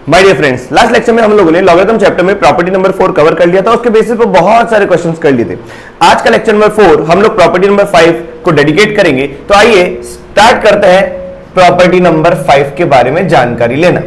My dear friends, last lecture में हम लोगों ने लॉगरिथम चैप्टर में प्रॉपर्टी नंबर 4 कवर कर लिया था। उसके बेसिस पे बहुत सारे क्वेश्चंस कर लिए थे। आज का लेक्चर नंबर 4 हम लोग प्रॉपर्टी नंबर 5 को डेडिकेट करेंगे। तो आइए स्टार्ट करते हैं प्रॉपर्टी नंबर 5 के बारे में जानकारी लेना।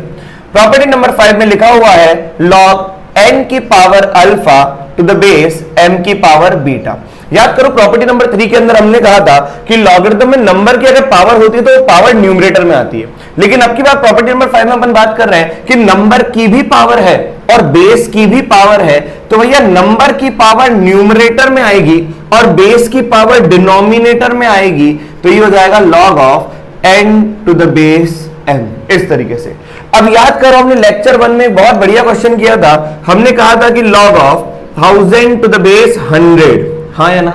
प्रॉपर्टी नंबर 5 में लिखा हुआ है log n की power alpha two the base m की पावर बीटा। याद करो प्रॉपर्टी नंबर 3 के अंदर हमने कहा था कि लॉगरिथम में नंबर की अगर पावर होती है तो पावर न्यूमरेटर में आती है, लेकिन अब की बात प्रॉपर्टी नंबर 5 में अपन बात कर रहे हैं कि नंबर की भी पावर है और बेस की भी पावर है। तो भैया नंबर की पावर न्यूमरेटर में आएगी और बेस की पावर डिनोमिनेटर में आएगी, तो ये हो जाएगा log of n to the base m। इस तरीके से अब याद करो हमने लेक्चर 1 में बहुत बढ़िया क्वेश्चन किया था। हमने कहा था कि log of 1000 to the base 100, हाँ या ना।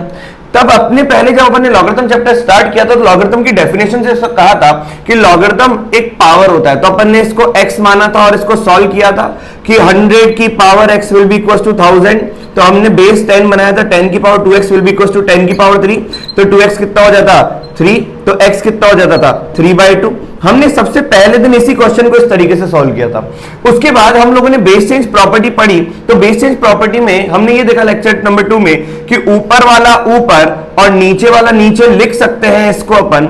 तब अपने पहले जब अपन ने लॉगरिथम चैप्टर स्टार्ट किया था तो लॉगरिथम की डेफिनेशन से कहा था कि लॉगरिथम एक पावर होता है। तो अपन ने इसको x माना था और इसको सॉल्व किया था कि 100 की power x will be equal to 1000। तो हमने बेस 10 बनाया था, 10 की power 2x will be equal to 10 की पावर 3। तो 2x कितना हो जाता 3, तो x कितना हो जाता था 3/2। हमने सबसे पहले दिन इसी क्वेश्चन को इस तरीके से सॉल्व किया था। उसके बाद हम लोगों ने बेस चेंज प्रॉपर्टी पढ़ी। तो बेस चेंज प्रॉपर्टी में हमने ये देखा लेक्चर नंबर 2 में कि ऊपर वाला ऊपर और नीचे वाला नीचे लिख सकते हैं इसको अपन,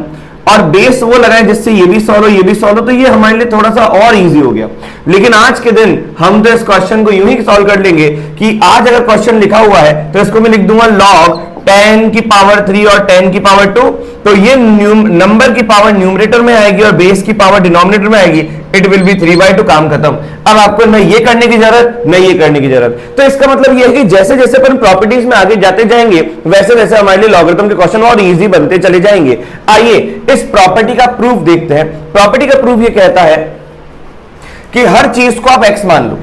और बेस वो लगाए जिससे ये भी सॉल्व हो ये भी सॉल्व हो। तो ये हमारे लिए थोड़ा सा और इजी हो गया। लेकिन आज के दिन हम तो इस क्वेश्चन को यूं ही सॉल्व कर लेंगे कि आज अगर क्वेश्चन लिखा हुआ है तो इसको मैं लिख दूंगा log 10 की पावर 3 और 10 की पावर 2। तो ये नंबर की पावर न्यूमरेटर में आएगी और बेस की पावर डिनोमिनेटर में आएगी। इट विल बी 3/2, काम खत्म। अब आपको न ये करने की जरूरत न ये करने की जरूरत। तो इसका मतलब ये है कि जैसे जैसे अपन प्रॉपर्टीज में आगे जाते जाएंगे वैसे वैसे हमारे लिए लॉगरिथम के क्वेश्चन और इजी बनते चले जाएंगे। आइए इस प्रॉपर्टी का प्रूफ देखते हैं। प्रॉपर्टी का प्रूफ ये कहता है कि हर चीज को आप x मान लो।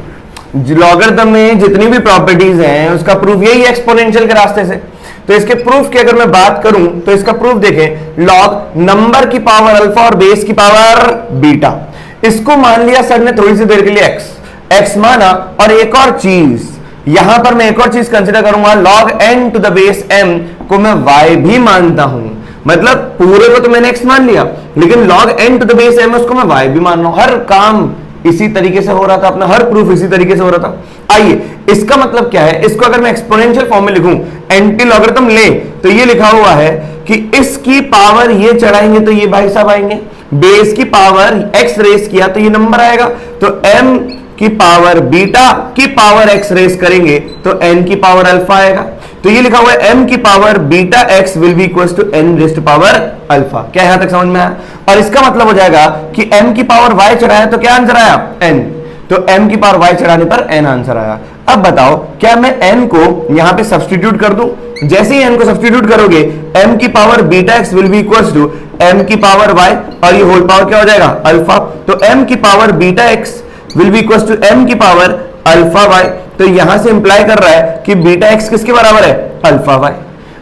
लॉगरिथम में जितनी भी प्रॉपर्टीज हैं उसका प्रूफ यही एक्सपोनेंशियल के रास्ते से। तो इसके प्रूफ की अगर मैं बात करूं तो इसका प्रूफ देखें, log नंबर की पावर अल्फा और बेस की पावर बीटा। इसको मान लिया सर ने थोड़ी सी देर के लिए x माना, और एक और चीज यहां पर मैं एक और चीज कंसीडर करूंगा, log n to the base m को मैं y भी मानता हूं। मतलब पूरे को तो मैंने x मान लिया, लेकिन log n to the base m उसको मैं y भी मान रहा हूं। हर काम इसी तरीके से हो रहा था, अपना हर प्रूफ इसी तरीके से हो रहा था। आइए इसका मतलब क्या है, इसको अगर मैं एक्सपोनेंशियल फॉर्म में लिखूं, एंटी लॉगरिथम ले, तो ये लिखा हुआ है कि इसकी पावर ये चढ़ाएंगे तो ये भाई साहब आएंगे, बेस की पावर x रेस किया तो ये नंबर आएगा, तो m की पावर बीटा की पावर x रेस करेंगे तो n की पावर अल्फा आएगा। तो ये लिखा हुआ है m की power beta x will be equal to n raised power alpha. क्या यहां तक समझ में आया? और इसका मतलब हो जाएगा कि m की पावर y चढ़ाया तो क्या आंसर आया n, तो m की पावर y चढ़ाने पर n आंसर आया। अब बताओ क्या मैं n को यहां पे सब्स्टिट्यूट कर दूं? जैसे ही n को सब्स्टिट्यूट करोगे m की power beta x will be equal to m की पावर y और ये होल पावर क्या हो जाएगा अल्फा। तो m की power beta x will be equal to m की पावर अल्फा y। तो यहां से इंप्लाई कर रहा है कि बीटा x किसके बराबर है अल्फा y।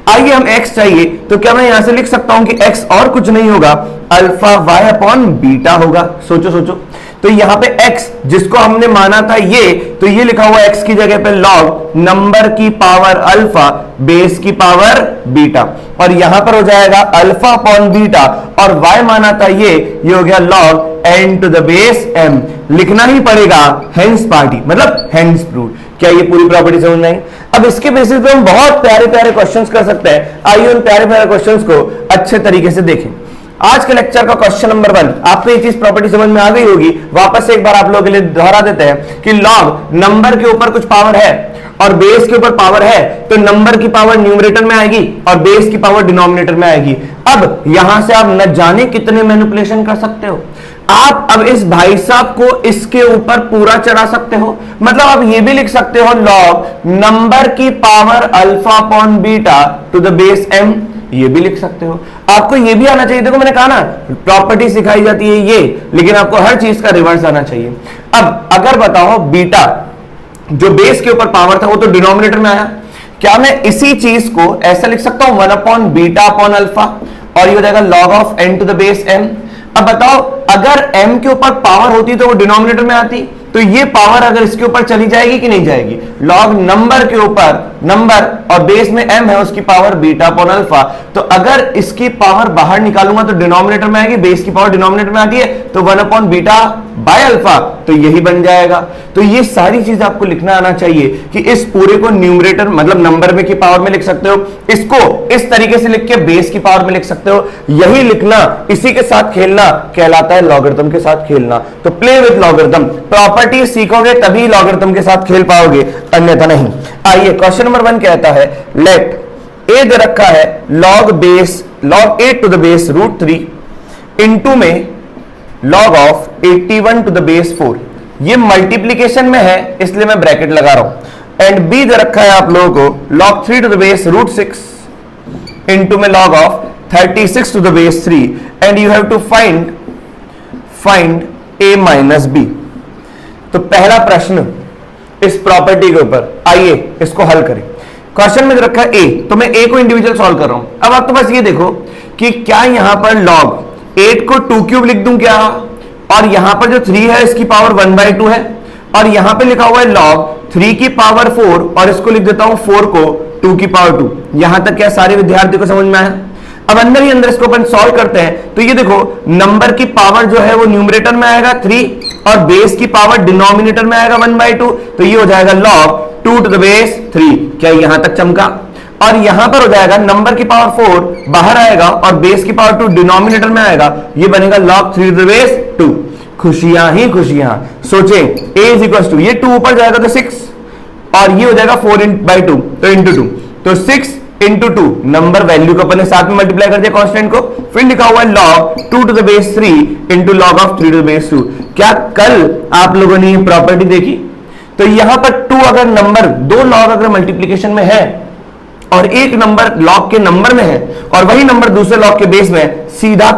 आइए हम x चाहिए, तो क्या मैं यहां से लिख सकता हूं कि x और कुछ नहीं होगा अल्फा y अपॉन बीटा होगा। सोचो सोचो, तो यहां पे x जिसको हमने माना था ये, तो ये लिखा हुआ x की जगह पे log नंबर की पावर अल्फा बेस की पावर बीटा, और यहां पर हो जाएगा अल्फा अपॉन बीटा, और y माना था ये हो गया log n to the base m। लिखना ही पड़ेगा हेंस पार्टी, मतलब हेंस प्रूव। क्या ये पूरी प्रॉपर्टी समझ में आई? अब इसके बेसिस पे हम बहुत प्यारे प्यारे क्वेश्चंस कर सकते हैं। आइए उन प्यारे प्यारे क्वेश्चंस को अच्छे तरीके से देखें। आज के लेक्चर का क्वेश्चन नंबर 1, आपको ये चीज प्रॉपर्टी समझ में आ गई होगी। वापस से एक बार आप लोगों के लिए दोहरा देते हैं कि log नंबर के ऊपर कुछ पावर है और बेस के ऊपर पावर है, तो नंबर की पावर न्यूमरेटर में आएगी और बेस की पावर डिनोमिनेटर में आएगी। अब यहां से आप न जाने कितने मैनिपुलेशन कर सकते हो। आप अब इस भाई साहब को इसके ऊपर पूरा चढ़ा सकते हो। मतलब आप ये भी लिख सकते हो log नंबर की power alpha upon beta two the base m, ये भी लिख सकते हो। आपको ये भी आना चाहिए। देखो मैंने कहा ना प्रॉपर्टी सिखाई जाती है ये, लेकिन आपको हर चीज का रिवर्स आना चाहिए। अब अगर बताओ बीटा जो बेस के ऊपर पावर था वो तो डिनोमिनेटर में आया, क्या मैं इसी चीज को ऐसा लिख सकता हूं 1 अपॉन बीटा अपॉन अल्फा, और ये हो जाएगा log of n to the base m। अब बताओ अगर m के ऊपर पावर होती तो वो डिनोमिनेटर में आती, तो ये पावर अगर इसके ऊपर चली जाएगी कि नहीं जाएगी? log नंबर के ऊपर नंबर और बेस में m है उसकी पावर बीटा अपॉन अल्फा, तो अगर इसकी पावर बाहर निकालूंगा तो डिनोमिनेटर में आएगी, बेस की पावर डिनोमिनेटर में आती है, तो 1 अपॉन बीटा बाय अल्फा, तो यही बन जाएगा। तो ये सारी चीज आपको लिखना आना चाहिए कि इस पूरे को न्यूमरेटर मतलब नंबर में की पावर में लिख सकते हो, इसको इस तरीके से लिख के बेस की पावर में लिख सकते हो। यही लिखना, इसी के साथ खेलना कहलाता है लॉगरिथम के साथ खेलना। तो प्ले विद लॉगरिथम, प्रॉपर्टी सीखोगे तभी लॉगरिथम के साथ खेल पाओगे, अन्यथा नहीं। आइए क्वेश्चन नंबर 1 कहता है लेट ए दे रखा है log 8 to the base root 3 into में log of 81 to the base 4। ये मल्टीप्लीकेशन में है इसलिए मैं ब्रैकेट लगा रहा हूं। एंड बी दे रखा है आप लोगों को log 3 to the base root 6 into में log of 36 to the base 3 and you have to find a minus b. तो पहला प्रश्न इस प्रॉपर्टी के ऊपर, आइए इसको हल करें। क्वेश्चन में रखा है a, तो मैं a को इंडिविजुअल सॉल्व कर रहा हूं। अब आप तो बस ये देखो कि क्या यहां पर log 8 को 2 क्यूब लिख दूं क्या, और यहां पर जो 3 है इसकी पावर 1/2 है, और यहां पे लिखा हुआ है log 3 की पावर 4 और इसको लिख देता हूं 4 को 2 की पावर 2। यहां तक क्या सारे विद्यार्थियों को समझ में आया? अब अंदर ही अंदर इसको अपन सॉल्व करते हैं। तो ये देखो नंबर की पावर जो है वो न्यूमरेटर में आएगा 3 और बेस की पावर डिनोमिनेटर में आएगा 1/2। तो ये हो जाएगा log 2 टू द बेस 3। क्या यहां तक चमका? और यहां पर हो जाएगा नंबर की पावर 4 बाहर आएगा और बेस की पावर 2 डिनोमिनेटर में आएगा, ये बनेगा log 3 टू द बेस 2। खुशियां ही खुशियां। सोचें a इज इक्वल टू, ये 2 ऊपर जाएगा तो 6 और ये हो जाएगा 4/2 तो इंटू 2, तो 6 इंटू 2 नंबर वैल्यू को अपने साथ में मल्टीप्लाई कर दिया कांस्टेंट को, फिर लिखा हुआ है log 2 to the base 3 into log of 3 to the base 2। क्या कल आप लोगों ने ये प्रॉपर्टी देखी? तो यहां पर 2 अगर नंबर 2 log अगर मल्टीप्लीकेशन में है और एक नंबर log के नंबर में है और वही नंबर दूसरे log के बेस में, सीधा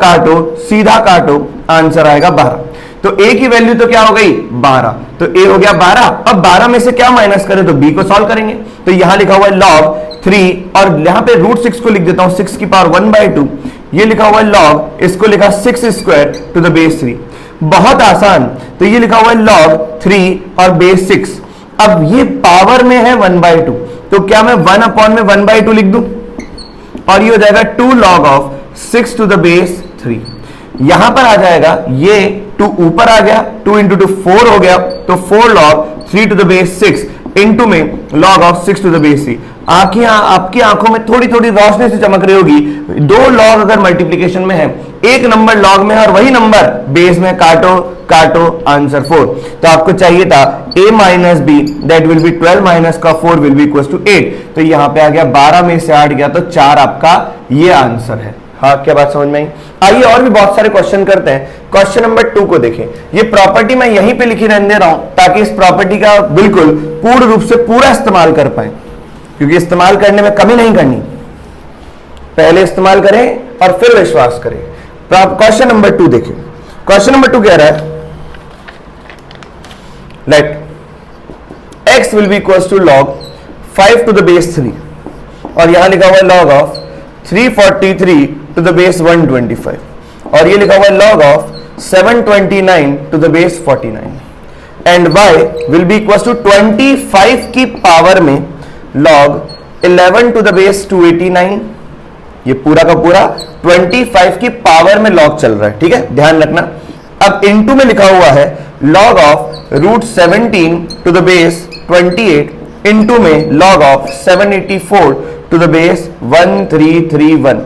काटो आंसर आएगा 12। तो a की वैल्यू तो क्या हो गई 12, तो a हो गया 12। अब 12 में से क्या माइनस करें तो b को सॉल्व करेंगे। तो यहां लिखा हुआ है log 3 और यहां पे रूट 6 को लिख देता हूं 6 की पावर 1/2। ये लिखा हुआ है log, इसको लिखा 6 स्क्वायर टू द बेस 3। बहुत आसान। तो ये लिखा हुआ है log 3 और बेस 6। अब ये पावर में है 1/2, तो क्या मैं 1/1/2 लिख दूं और ये हो जाएगा 2 log of 6 to the base 3। यहां पर आ जाएगा ये 2 ऊपर आ गया, 2 इंटू 2 4 हो गया, तो 4 log 3 to the base 6 into में log of 6 to the base 3। आपकी आंखों में थोड़ी थोड़ी रोशनी से चमक रही होगी। 2 log अगर मल्टीप्लीकेशन में है, एक नंबर log में है और वही नंबर बेस में, काटो आंसर 4। तो आपको चाहिए था a minus B that will be 12 minus का 4 विल बी इक्वल टू 8। तो यहां पे आ गया 12 में से 8 गया तो 4 आपका ये आंसर है। हाँ, क्या बात समझ में आई? आइए और भी बहुत सारे क्वेश्चन करते हैं। क्वेश्चन नंबर 2 को देखें। ये प्रॉपर्टी मैं यहीं पे लिखी रहने दे रहा हूं ताकि इस प्रॉपर्टी का बिल्कुल पूर्ण रूप से पूरा इस्तेमाल कर पाए, क्योंकि इस्तेमाल करने में कमी नहीं करनी, पहले इस्तेमाल करें और फिर विश्वास करें। क्वेश्चन नंबर 2 देखें। क्वेश्चन नंबर 2 कह रहा है let x will be equal to log 5 to the base 3 और यहां लिखा हुआ है log of 343 to the base 125 और ये लिखा हुआ है log of 729 to the base 49 and y will be equal to 25 की पावर में log 11 टू द बेस 289। ये पूरा का पूरा 25 की पावर में log चल रहा है, ठीक है, ध्यान रखना। अब इनटू में लिखा हुआ है log of root 17 to the base 28 into में log of 784 to the base 1331।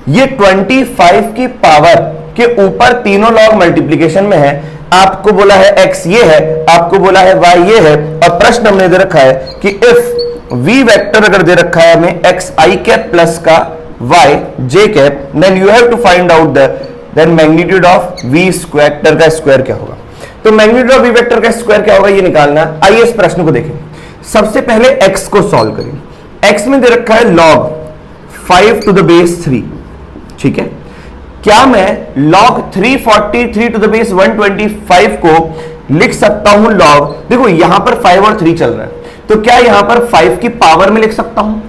ये 25 की पावर के ऊपर तीनों log मल्टीप्लीकेशन में है। आपको बोला है x ये है, आपको बोला है y ये है, और प्रश्न हमने दे रखा है कि इफ v वेक्टर अगर दे रखा है हमें x i कैप प्लस का y j cap, then you have to find out the magnitude of v vector का स्क्वायर क्या होगा। तो मैग्नीट्यूड ऑफ v वेक्टर का स्क्वायर क्या होगा ये निकालना। आइए इस प्रश्न को देखें। सबसे पहले x को सॉल्व करें। x में दे रखा है log 5 टू द बेस 3, ठीक है। क्या मैं log 343 टू द बेस 125 को लिख सकता हूं log, देखो यहां पर 5 और 3 चल रहा है, तो क्या यहां पर 5 की पावर में लिख सकता हूं,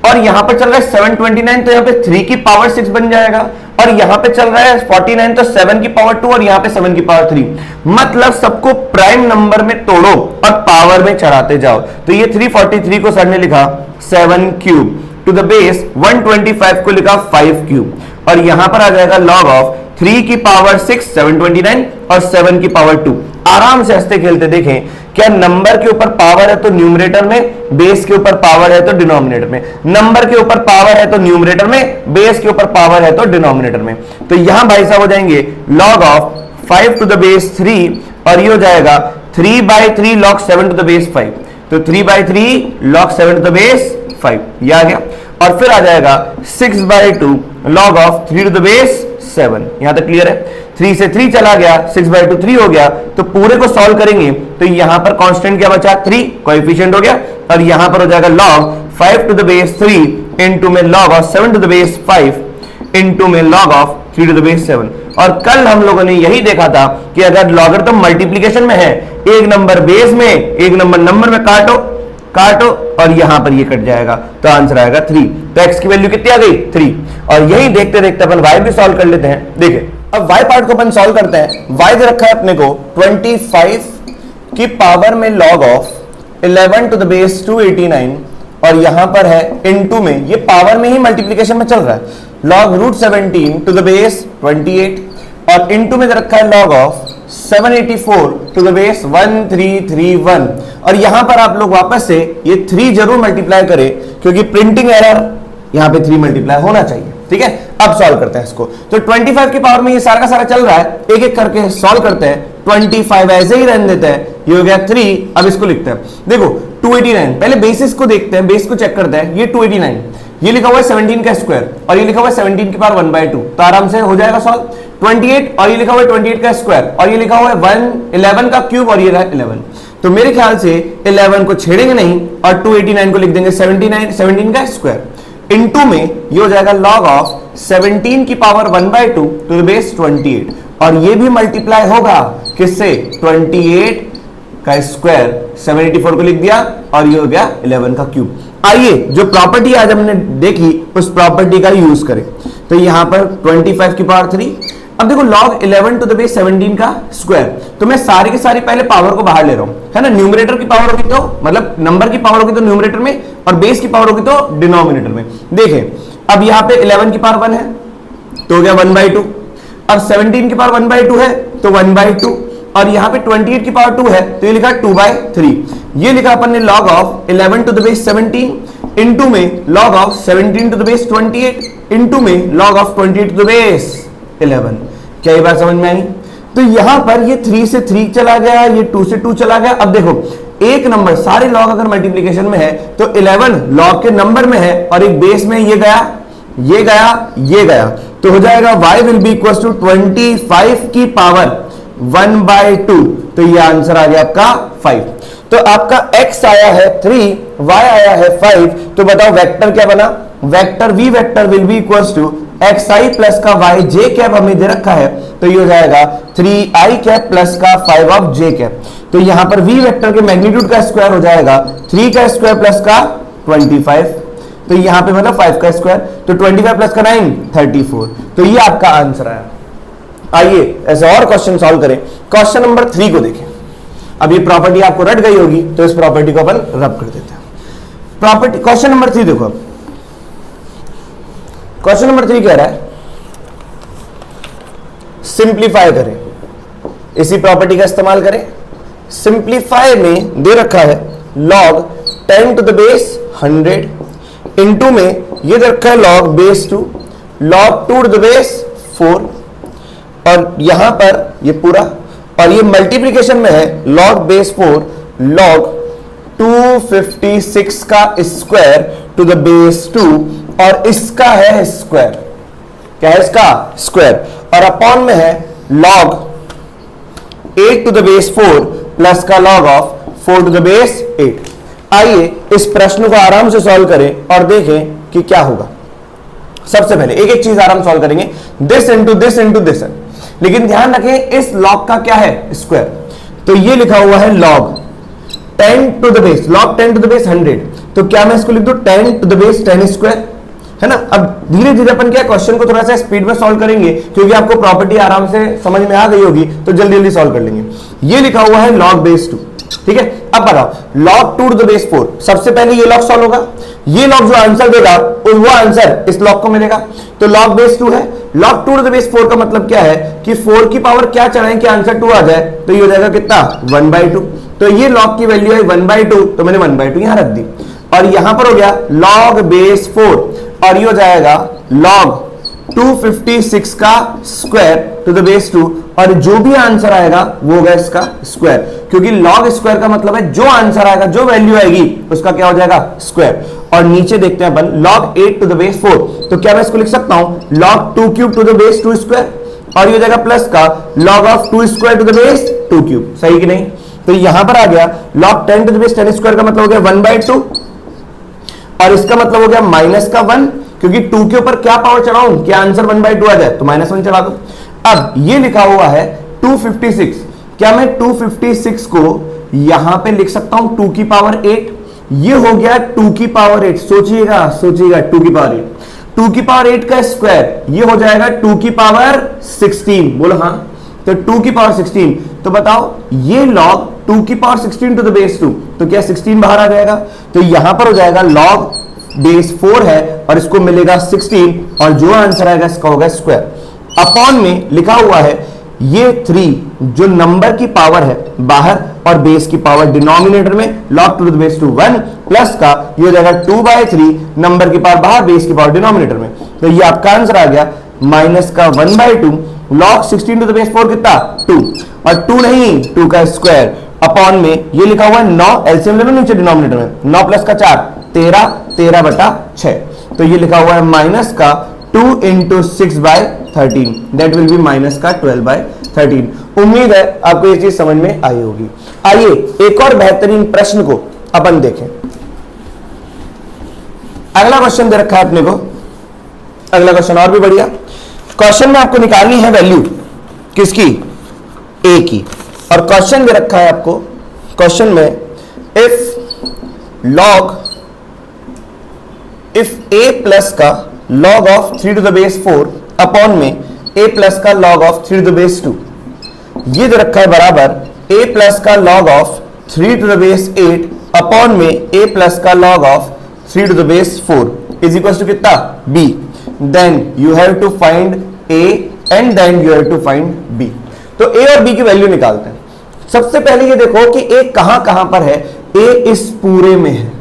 और यहां पर चल रहा है 729 तो यहां पे 3 की पावर 6 बन जाएगा, और यहां पे चल रहा है 49 तो 7 की पावर 2 और यहां पे 7 की पावर 3। मतलब सबको प्राइम नंबर में तोड़ो और पावर में चढ़ाते जाओ। तो ये 343 को सर ने लिखा 7 क्यूब टू द बेस 125 को लिखा 5 क्यूब, और यहां पर आ जाएगा log ऑफ 3 की पावर 6 729 और 7 की पावर 2। आराम से हंसते खेलते देखें, क्या नंबर के ऊपर पावर है तो न्यूमरेटर में, बेस के ऊपर पावर है तो डिनोमिनेटर में। नंबर के ऊपर पावर है तो न्यूमरेटर में, बेस के ऊपर पावर है तो डिनोमिनेटर में। तो यहां भाई साहब हो जाएंगे log of 5 to the base 3 और ये हो जाएगा 3/3 log 7 टू द बेस 5। तो 3/3 log 7 टू द बेस 5 ये आ गया। और फिर आ जाएगा 6/2 log of 3 to the base 7। यहां तक क्लियर है। 3 से 3 चला गया, 6/2 3 हो गया। तो पूरे को सॉल्व करेंगे तो यहां पर कांस्टेंट क्या बचा 3, कोएफिशिएंट हो गया। और यहां पर हो जाएगा log 5 to the base 3 into में log of 7 to the base 5 into में log of 3 to the base 7। और कल हम लोगों ने यही देखा था कि अगर लॉगरिथम मल्टीप्लिकेशन में है, एक नंबर बेस में एक नंबर नंबर में काटो और यहां पर ये कट जाएगा तो आंसर आएगा 3। तो x की वैल्यू कितनी आ गई 3। और यही देखते देखते अपन y भी सॉल्व कर लेते हैं। देखिए अब y पार्ट को अपन सॉल्व करते हैं। y दे रखा है अपने को 25 की पावर में log of 11 to the base 289 और यहां पर है इनटू में, ये पावर में ही मल्टीप्लिकेशन में चल रहा है, log root 17 to the base 28 और इनटू में दे रखा है log of 784 to the base 1331। और यहां पर आप लोग वापस से ये 3 जरूर मल्टीप्लाई करें क्योंकि प्रिंटिंग एरर यहां पे 3 मल्टीप्लाई होना चाहिए। ठीक है, अब सॉल्व करते हैं इसको। तो 25 की पावर में ये सारा का सारा चल रहा है, एक एक करके सॉल्व करते हैं। 25 ऐसे ही रहने देते हैं, ये हो गया 3। अब इसको लिखते हैं, देखो 289, पहले बेसिस को देखते हैं, बेस को चेक करते हैं। ये 289, ये लिखा हुआ है 17 का स्क्वायर और ये लिखा हुआ है 17 की पावर 1/2, तो आराम से हो जाएगा सॉल्व। 28 और ये लिखा हुआ है 28 का स्क्वायर और ये लिखा हुआ है 11 का क्यूब और ये रहा 11। तो मेरे ख्याल से 11 को छेड़ेंगे नहीं और 289 को लिख देंगे 17 का स्क्वायर। इनटू में ये हो जाएगा log ऑफ 17 की पावर 1/2 टू द बेस 28 और ये भी मल्टीप्लाई होगा किससे 28 का स्क्वायर, 784 को लिख दिया और ये हो गया 11 का क्यूब। आइए जो प्रॉपर्टी आज हमने देखी उस प्रॉपर्टी का यूज करें। तो यहां पर 25 की पावर 3, अब देखो log 11 टू द बेस 17 का स्क्वायर, तो मैं सारी की सारी पहले पावर को बाहर ले रहा हूं, है ना। न्यूमरेटर की पावर होगी तो मतलब नंबर की पावर होगी तो न्यूमरेटर में और बेस की पावर होगी तो डिनोमिनेटर में। देखें अब यहां पे 11 की पावर 1 है तो हो गया 1/2, अब 17 की पावर 1/2 है तो 1/2 और यहां पे 28 की पावर 2 है तो ये लिखा 2/3। ये लिखा अपन ने log of 11 to the base 17 into में log of 17 to the base 28 into में log of 28 to the base 11। क्या ये बात समझ में आई? तो यहां पर ये 3 से 3 चला गया, ये 2 से 2 चला गया। अब देखो एक नंबर सारे log अगर मल्टीप्लिकेशन में है तो 11 log के नंबर में है और एक बेस में ये गया ये गया ये गया, तो हो जाएगा y will be equal to 25 की पावर 1/2। तो ये आंसर आ गया आपका 5। तो आपका x आया है 3, y आया है 5। तो बताओ वेक्टर क्या बना? Vector v vector will be equal to xi plus का y j कैप हमें दे रखा है तो ये हो जाएगा 3i कैप प्लस का 5 ऑफ j कैप। तो यहां पर v वेक्टर के मैग्नीट्यूड का स्क्वायर हो जाएगा 3 का स्क्वायर प्लस का 25, तो यहां पे मतलब 5 का स्क्वायर, तो 25 प्लस का 9 34। तो ये आपका आंसर आया। आइए ऐसे और क्वेश्चन सॉल्व करें। क्वेश्चन नंबर 3 को देखें। अब ये प्रॉपर्टी आपको रट गई होगी तो इस प्रॉपर्टी को अपन रब कर देते हैं। प्रॉपर्टी क्वेश्चन नंबर 3 देखो। अब क्वेश्चन नंबर 3 कह रहा है सिंप्लीफाई करें, इसी प्रॉपर्टी का इस्तेमाल करें। सिंप्लीफाई में दे रखा है log 10 to the base 100 into में ये दे रखा है log base 2 log 2 to the base 4 और यहां पर ये पूरा और ये मल्टीप्लिकेशन में है log बेस 4 log 256 का स्क्वायर टू द बेस 2 और इसका है स्क्वायर, क्या है इसका स्क्वायर, और अपॉन में है log 8 to the base 4 plus का log of 4 to the base 8। आइए इस प्रश्न को आराम से सॉल्व करें और देखें कि क्या होगा। सबसे पहले एक एक चीज आराम सॉल्व करेंगे, this into this into this, लेकिन ध्यान रखें इस log का क्या है स्क्वायर। तो ये लिखा हुआ है log 10 to the base, log 10 to the base 100, तो क्या मैं इसको लिख दूं 10 टू द बेस 10 स्क्वायर, है ना। अब धीरे धीरे अपन क्या क्वेश्चन को थोड़ा सा स्पीड में सॉल्व करेंगे क्योंकि आपको प्रॉपर्टी आराम से समझ में आ गई होगी तो जल्दी जल्दी सॉल्व कर लेंगे। ये लिखा हुआ है log बेस 2, ठीक है। अब बताओ log 2 to the base 4, सबसे पहले ये log सॉल्व होगा, ये log जो आंसर देगा वो आंसर इस log को मिलेगा। तो log base 2 है, log 2 to the base 4 का मतलब क्या है कि 4 की पावर क्या चढ़ाएं कि आंसर 2 आ जाए, तो ये हो जाएगा कितना 1/2। तो ये log की वैल्यू है 1/2, तो मैंने 1/2 यहां रख दी। और यहां पर हो गया log base 4 और ये हो जाएगा log 256 का स्क्वायर टू द बेस 2, और जो भी आंसर आएगा वो होगा इसका स्क्वायर, क्योंकि log स्क्वायर का मतलब है जो आंसर आएगा, जो वैल्यू आएगी उसका क्या हो जाएगा स्क्वायर। और नीचे देखते हैं अपन log 8 टू द बेस 4, तो क्या मैं इसको लिख सकता हूं log 2 cube to the base 2 square, और ये हो जाएगा प्लस का log of 2 square to the base 2 cube, सही कि नहीं। तो यहां पर आ गया log 10 to the base 10 square का मतलब हो गया 1/2, और इसका मतलब हो गया माइनस का 1, क्योंकि 2 के ऊपर क्या पावर चढ़ाऊं कि आंसर 1/2 आ जाए, तो -1 चढ़ा दो। अब ये लिखा हुआ है 256, क्या मैं 256 को यहां पे लिख सकता हूं 2 की पावर 8, ये हो गया 2 की पावर 8, सोचिएगा 2 की पावर 8, 2 की पावर 8 का स्क्वायर ये हो जाएगा 2 की पावर 16, बोलो हाँ, तो 2 की पावर 16। तो बताओ ये log 2 की पावर 16 टू द बेस 2, तो क्या 16 बाहर आ जाएगा, तो यहां पर हो जाएगा log बेस 4 है और इसको मिलेगा 16, और जो आंसर आएगा इसका होगा स्क्वायर। अपॉन में लिखा हुआ है ये 3 जो नंबर की पावर है बाहर और बेस की पावर डिनोमिनेटर में, log 2 to the base 2 1 plus का ये हो जाएगा 2/3 नंबर की पावर बाहर बेस की पावर डिनोमिनेटर में, तो ये आपका आंसर आ गया माइनस का 1/2 log 16 टू द बेस 4 कितना 2, और 2 नहीं 2 का स्क्वायर, अपॉन में ये लिखा हुआ है 9, एलसीएम ले लो नीचे डिनोमिनेटर में, 9 प्लस का 4 13, 13/6, तो ये लिखा हुआ है माइनस का 2 × 6/13, दैट विल बी माइनस का 12/13। उम्मीद है आपको ये चीज समझ में आई होगी। आइए एक और बेहतरीन प्रश्न को अपन देखें। अगला क्वेश्चन दे रखा है अपने को, अगला क्वेश्चन और भी बढ़िया। क्वेश्चन में आपको निकालनी है वैल्यू किसकी, ए की, और क्वेश्चन दे रखा है आपको, क्वेश्चन में इफ a प्लस का log of 3 to the base 4 upon में a प्लस का log of 3 to the base 2, ये दे रखा है बराबर a प्लस का log of 3 to the base 8 upon में a प्लस का log of 3 to the base 4 is equal to कितना b, then you have to find a and then you have to find b। तो a और b की value निकालते हैं। सबसे पहले ये देखो कि a कहां पर है, a इस पूरे में है,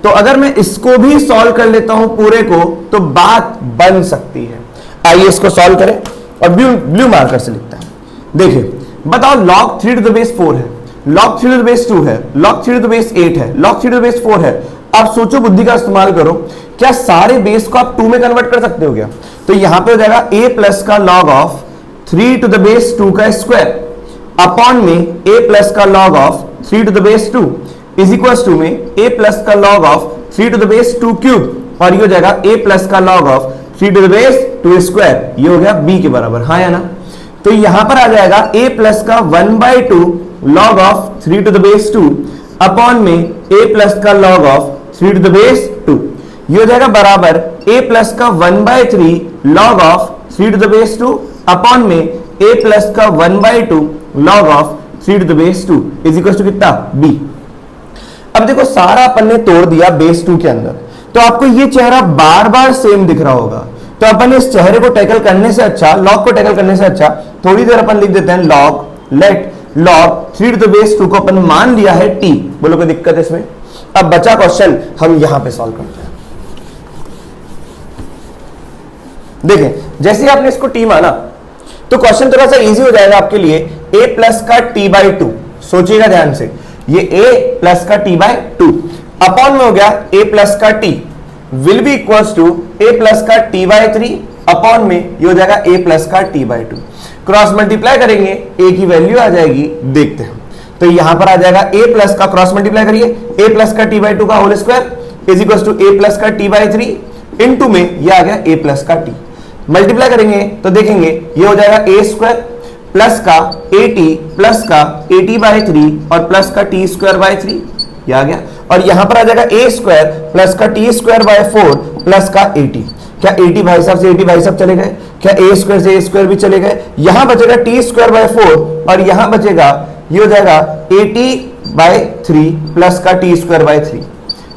तो अगर मैं इसको भी सॉल्व कर लेता हूं पूरे को तो बात बन सकती है। आइए इसको सॉल्व करें, और ब्लू मार्कर से लिखता है। देखिए बताओ log 3 टू द बेस 4 है, log 3 टू द बेस 2 है, log 3 टू द बेस 8 है, log 3 टू द बेस 4 है। आप सोचो, बुद्धि का इस्तेमाल करो, क्या सारे बेस को आप 2 में कन्वर्ट कर सकते हो क्या? तो यहां पे हो जाएगा a प्लस का log of 3 to the base 2 का स्क्वायर अपॉन में a प्लस का log of 3 to the base 2 is equal to में a प्लस का log of 3 to the base 2 cube, और ये हो जाएगा a प्लस का log of 3 to the base 2 square, ये हो गया b के बराबर, हाँ या ना। तो यहां पर आ जाएगा a प्लस का 1/2 log of 3 to the base 2 upon में a प्लस का log of 3 to the base 2, ये हो जाएगा बराबर a प्लस का 1/3 log of 3 to the base 2 upon में a प्लस का 1/2 log of 3 to the base 2 is equal to कितना b। अब देखो सारा अपन ने तोड़ दिया बेस 2 के अंदर, तो आपको ये चेहरा बार बार सेम दिख रहा होगा, तो अपन इस चेहरे को टैकल करने से अच्छा, लॉग को टैकल करने से अच्छा थोड़ी देर अपन लिख देते हैं log, let log 3 to the base 2 को अपन मान लिया है t। बोलो कोई दिक्कत है इसमें? अब बचा क्वेश्चन हम यहां पे सॉल्व करते हैं। देखें जैसे ही आपने इसको t माना तो क्वेश्चन थोड़ा सा इजी हो जाएगा आपके लिए। a प्लस का t/2, सोचिएगा ध्यान से, ये a प्लस का t/2 अपॉन में हो गया a प्लस का t will be equals to a plus का t/3 अपॉन में ये हो जाएगा a प्लस का t/2। क्रॉस मल्टीप्लाई करेंगे a की वैल्यू आ जाएगी, देखते हैं। तो यहां पर आ जाएगा a प्लस का, क्रॉस मल्टीप्लाई करिए, a प्लस का t/2 का whole square is equals to a plus का t/3 इनटू में ये आ गया a प्लस का t। मल्टीप्लाई करेंगे तो देखेंगे ये हो जाएगा a स्क्वायर प्लस का at प्लस का at/3 और प्लस का t²/3, ये आ गया। और यहां पर आ जाएगा a स्क्वायर प्लस का t²/4 प्लस का 80। क्या 80 भाई साहब से 80 भाई साहब चले गए? क्या a स्क्वायर से a स्क्वायर भी चले गए? यहां बचेगा t²/4 और यहां बचेगा ये हो जाएगा 80 बाय 3 प्लस का टी स्क्वायर बाय 3,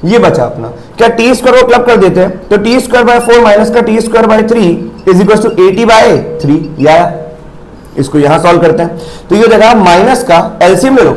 ये बचा अपना। क्या टी स्क्वायर को क्लब कर देते हैं, तो टी स्क्वायर बाय 4 माइनस का T square by 3 is equal to 80 by 3, या इसको यहां सॉल्व करते हैं तो ये हो जाएगा माइनस का एलसीएम ले लो,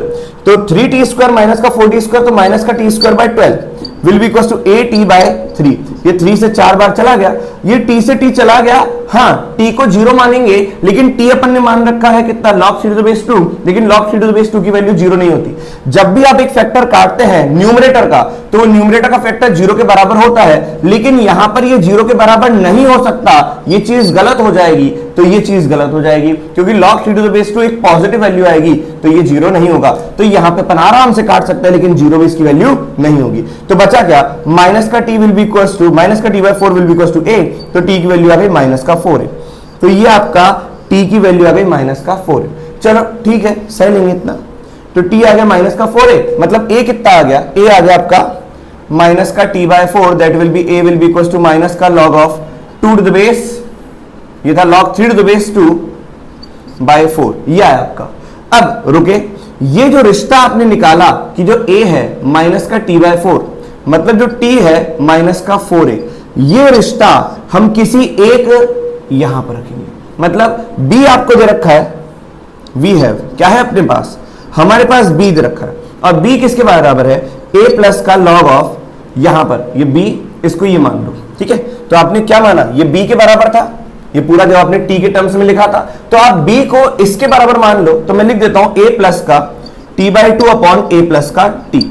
तो 3t स्क्वायर माइनस का 4t स्क्वायर, तो माइनस का T square by 12 will be equal to 8t by 3। ये 3 से 4 बार चला गया, ये t से t चला गया। हाँ, t को 0 मानेंगे, लेकिन t अपन ने मान रखा है कितना, log 3 to the base 2, लेकिन log 3 to the base 2 की वैल्यू 0 नहीं होती। जब भी आप एक फैक्टर काटते हैं न्यूमरेटर का, तो वो न्यूमरेटर का फैक्टर 0 के बराबर होता है, लेकिन यहां पर ये 0 के बराबर नहीं हो सकता, ये चीज गलत हो जाएगी। तो ये चीज गलत हो जाएगी क्योंकि log 3 to the base 2 एक पॉजिटिव वैल्यू आएगी, तो ये 0 नहीं होगा। तो यहां पे अपन आराम से काट सकते हैं, लेकिन 0 भी इसकी वैल्यू नहीं होगी। तो बचा क्या, माइनस का t will be equals to minus का t by 4 will be equals to a, तो t की वैल्यू आ गई माइनस का 4 है। तो ये आपका t की वैल्यू आ गई माइनस का 4 है। चलो ठीक है, सही लेंगे इतना, तो t आ गया माइनस का 4 है, मतलब a कितना आ गया, a आ गया आपका माइनस का t by 4, that will be a will be equals to minus का log of 2 to the base, ये था log 3 to the base 2 by 4, ये आया आपका। अब रुके, ये जो रिश्ता आपने निकाला कि जो a है माइनस का t बाय 4, मतलब जो t है माइनस का 4 है, ये रिश्ता हम किसी एक यहां पर रखेंगे। मतलब b आपको दे रखा है, वी हैव क्या है अपने पास, हमारे पास b दे रखा है, और b किसके बराबर है, a प्लस का log ऑफ, यहां पर ये b, इसको ये मान लो, ठीक है। तो आपने क्या माना, ये b के बराबर था, ये पूरा जब आपने t के टर्म्स में लिखा था, तो आप b को इसके बराबर मान लो। तो मैं लिख देता हूं a प्लस का t by 2 upon a plus का t,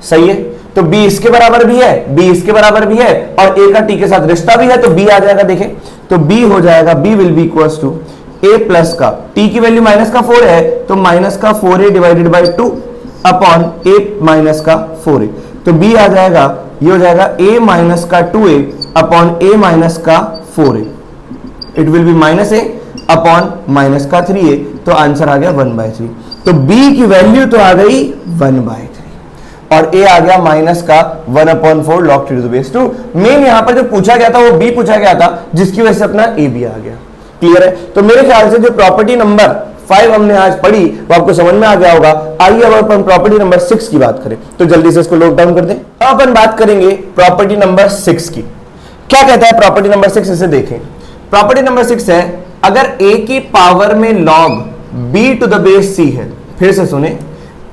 सही है। तो b इसके बराबर भी है, b इसके बराबर भी है, और a का t के साथ रिश्ता भी है, तो b आ जाएगा। देखें तो b हो जाएगा, b will be equals to a plus का t की वैल्यू माइनस का 4 है, तो माइनस का 4a divided by 2 upon a minus का 4a, तो b आ जाएगा, ये हो जाएगा a माइनस का 2a अपॉन a माइनस का 4a, it will be minus a upon minus का 3a, तो आंसर आ गया 1/3। तो b की वैल्यू तो आ गई 1/3 और a आ गया माइनस का 1/4 log 3 to the base 2। Main यहां पर जो पूछा गया था वो b पूछा गया था, जिसकी वजह से अपना a भी आ गया। क्लियर है। तो मेरे ख्याल से जो प्रॉपर्टी नंबर 5 हमने आज पढ़ी वो आपको समझ में आ गया होगा। आइए अब अपन प्रॉपर्टी नंबर 6 की बात करें, तो जल्दी से इसको नोट डाउन कर दें। अब अपन बात करेंगे प्रॉपर्टी नंबर 6 की। क्या कहता है प्रॉपर्टी नंबर 6, इसे देखें। प्रॉपर्टी नंबर 6 है, अगर a की पावर में log b to the base c है, फिर से सुने,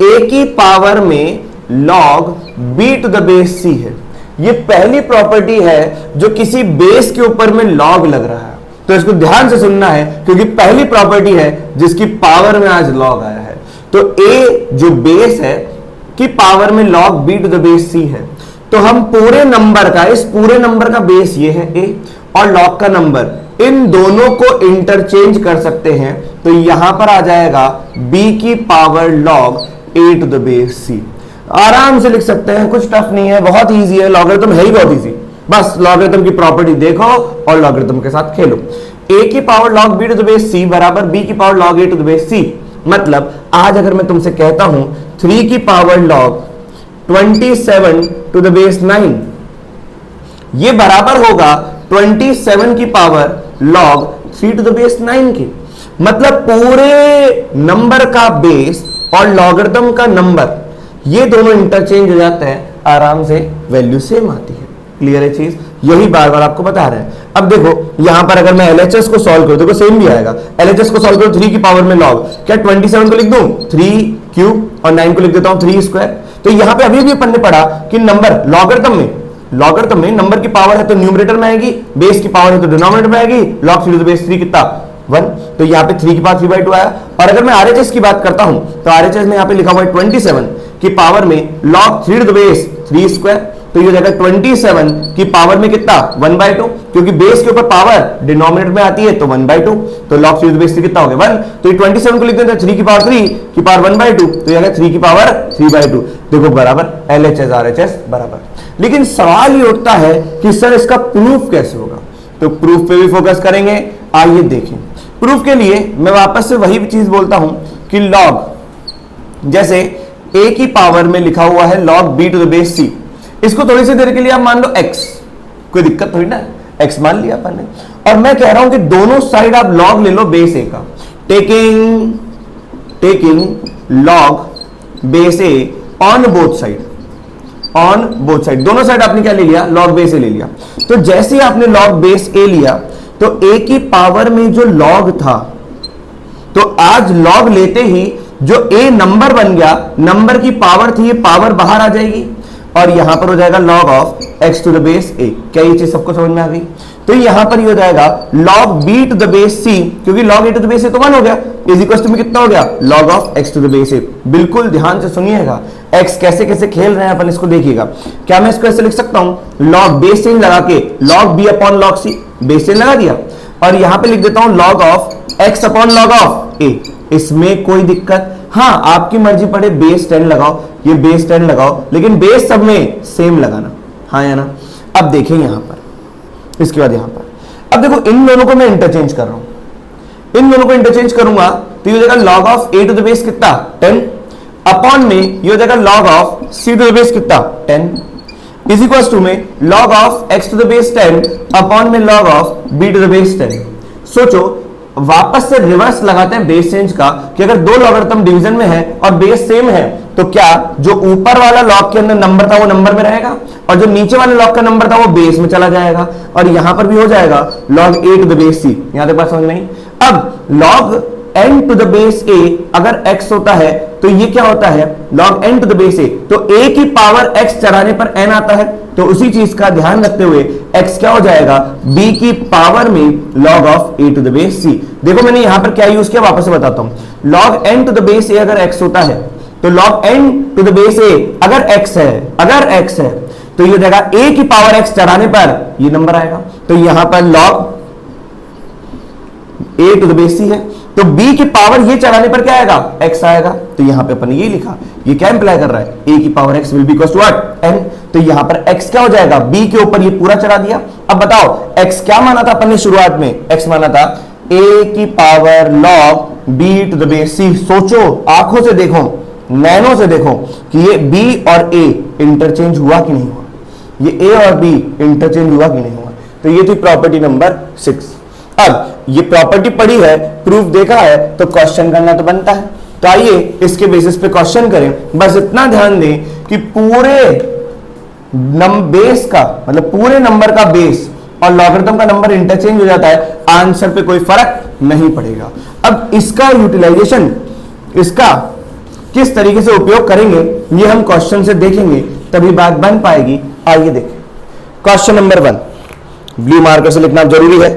a की पावर में log b to the base c है। ये पहली प्रॉपर्टी है जो किसी बेस के ऊपर में log लग रहा है, तो इसको ध्यान से सुनना है क्योंकि पहली प्रॉपर्टी है जिसकी पावर में आज log आया है। तो a जो बेस है की पावर में log b to the base c है, तो हम पूरे नंबर का, इस पूरे नंबर का बेस ये है a और log का नंबर, इन दोनों को इंटरचेंज कर सकते हैं। तो यहां पर आ जाएगा b की power log a to the base c। आराम से लिख सकते हैं, कुछ टफ नहीं है, बहुत इजी है। लॉगरिथम है ही बहुत इजी, बस लॉगरिथम की प्रॉपर्टी देखो और लॉगरिथम के साथ खेलो। a की power log b to the base c बराबर b की power log a to the base c। मतलब आज अगर मैं तुमसे कहता हूं 3 की power log 27 to the base 9, ये बराबर होगा 27 की power log 3 to the base 9 की। मतलब पूरे नंबर का बेस और लॉगरिथम का नंबर, ये दोनों इंटरचेंज हो जाते हैं, आराम से वैल्यू सेम आती है। क्लियर है चीज, यही बार बार आपको बता रहे हैं। अब देखो यहां पर अगर मैं LHS को सॉल्व करूं, देखो सेम भी आएगा। LHS को सॉल्व करो 3 की पावर में log, क्या 27 को लिख दूं 3 क्यूब और 9 को लिख देता हूं 3 स्क्वायर। तो यहां पे अभी भी अपन ने पढ़ा कि नंबर लॉगरिथम में नंबर की पावर है तो न्यूमरेटर में आएगी, बेस की पावर है तो डिनोमिनेटर में आएगी। log 3 टू द बेस 3 कितना 1, तो यहाँ पे 3 की पावर 3/2 आया। और अगर मैं RHS की बात करता हूं तो RHS में यहाँ पे लिखा हुआ है 27 की पावर में log 3 to the base 3 square, तो ये हो जाएगा 27 की पावर में कितना 1/2, क्योंकि बेस के ऊपर पावर डिनोमिनेटर में आती है तो 1/2, तो log 3 टू द बेस 3 कितना हो गया 1। तो ये 27 को लिख देते हैं 3 की पावर 3 की पावर 1/2, तो ये 3 की पावर 3/2। देखो बराबर LHS RHS बराबर। लेकिन सवाल ये उठता है कि सर इसका प्रूफ कैसे होगा, तो प्रूफ पे भी फोकस करेंगे। आइए देखें। प्रूफ के लिए मैं वापस से वही चीज बोलता हूं कि log, जैसे a की पावर में लिखा हुआ है log b to the base c, इसको थोड़ी सी देर के लिए आप मान लो x, कोई दिक्कत थोड़ी ना, x मान लिया अपन ने। और मैं कह रहा हूं कि दोनों साइड आप log ले लो बेस a का, taking log base A on both side, on both side, दोनों साइड आपने क्या ले लिया, लॉग बेस ए ले लिया। तो जैसे ही आपने लॉग बेस ए लिया तो ए की पावर में जो लॉग था, तो आज लॉग लेते ही जो ए नंबर बन गया, नंबर की पावर थी, ये पावर बाहर आ जाएगी और यहां पर हो जाएगा log of x to the base a। क्या ये चीज सबको समझ में आ गई? तो यहां पर ये हो जाएगा log b to the base c, क्योंकि log a to the base a तो 1 हो गया, इज इक्वल टू में कितना हो गया, log of x to the base a। बिल्कुल ध्यान से सुनिएगा, x कैसे कैसे खेल रहे हैं अपन, इसको देखिएगा। क्या मैं इसको ऐसे लिख सकता हूं, log बेस चेंज लगा के log b upon log c, base change लगा दिया और यहां पे लिख देता हूं log of x upon log of a। इसमें कोई दिक्कत? हाँ, आपकी मर्जी पड़े, बेस 10 लगाओ, ये बेस 10 लगाओ, लेकिन बेस सब में सेम लगाना, हाँ या ना। अब देखें यहां पर, इसके बाद यहां पर, अब देखो इन दोनों को मैं इंटरचेंज कर रहा हूं, इन दोनों को इंटरचेंज करूंगा तो ये हो जाएगा log of a to the base कितना, 10 अपॉन में ये हो जाएगा log of c to the base कितना, 10 इज इक्वल टू में log of x to the base 10 upon में log of b to the base 10। सोचो, वापस से रिवर्स लगाते हैं बेस चेंज का, कि अगर दो लॉगरिथम डिवीजन में है और बेस सेम है तो क्या जो ऊपर वाला लॉग के अंदर नंबर था वो नंबर में रहेगा और जो नीचे वाले लॉग का नंबर था वो बेस में चला जाएगा, और यहां पर भी हो जाएगा log a to the base c। यहां तक बात समझ में आई? अब log n to the base a अगर x होता है तो ये क्या होता है, log n to the base a, तो a की पावर x चढ़ाने पर n आता है, तो उसी चीज का ध्यान रखते हुए x क्या हो जाएगा, b की पावर में log of a to the base c। देखो मैंने यहां पर क्या यूज किया, वापस से बताता हूं। log n to the base a अगर x होता है तो log n to the base a अगर x है, अगर x है तो ये हो जाएगा a की पावर x चढ़ाने पर ये नंबर आएगा, तो यहां पर log a to the base c है, तो b की पावर ये चढ़ाने पर क्या आएगा, x आएगा। तो यहां पे अपन ये लिखा, ये क्या इंप्लाई कर रहा है, a की power x will be equal to what, n। तो यहां पर x क्या हो जाएगा, b के ऊपर ये पूरा चढ़ा दिया। अब बताओ x क्या माना था अपन ने शुरुआत में, x माना था a की power log b to the base c। सोचो, आंखों से देखो, नैनो से देखो कि ये b और a इंटरचेंज हुआ कि नहीं हुआ, ये a और b इंटरचेंज हुआ कि नहीं हुआ। तो ये थी प्रॉपर्टी नंबर 6। अब ये प्रॉपर्टी पढ़ी है, प्रूफ देखा है, तो क्वेश्चन करना तो बनता है। तो आइए इसके बेसिस पे क्वेश्चन करें। बस इतना ध्यान दें कि पूरे बेस का मतलब पूरे नंबर का बेस और लॉगरिथम का नंबर इंटरचेंज हो जाता है, आंसर पे कोई फर्क नहीं पड़ेगा। अब इसका यूटिलाइजेशन, इसका किस तरीके से उपयोग करेंगे ये हम क्वेश्चन से देखेंगे, तभी बात बन पाएगी। आइए देखें क्वेश्चन नंबर 1, ब्लू मार्कर से लिखना जरूरी है।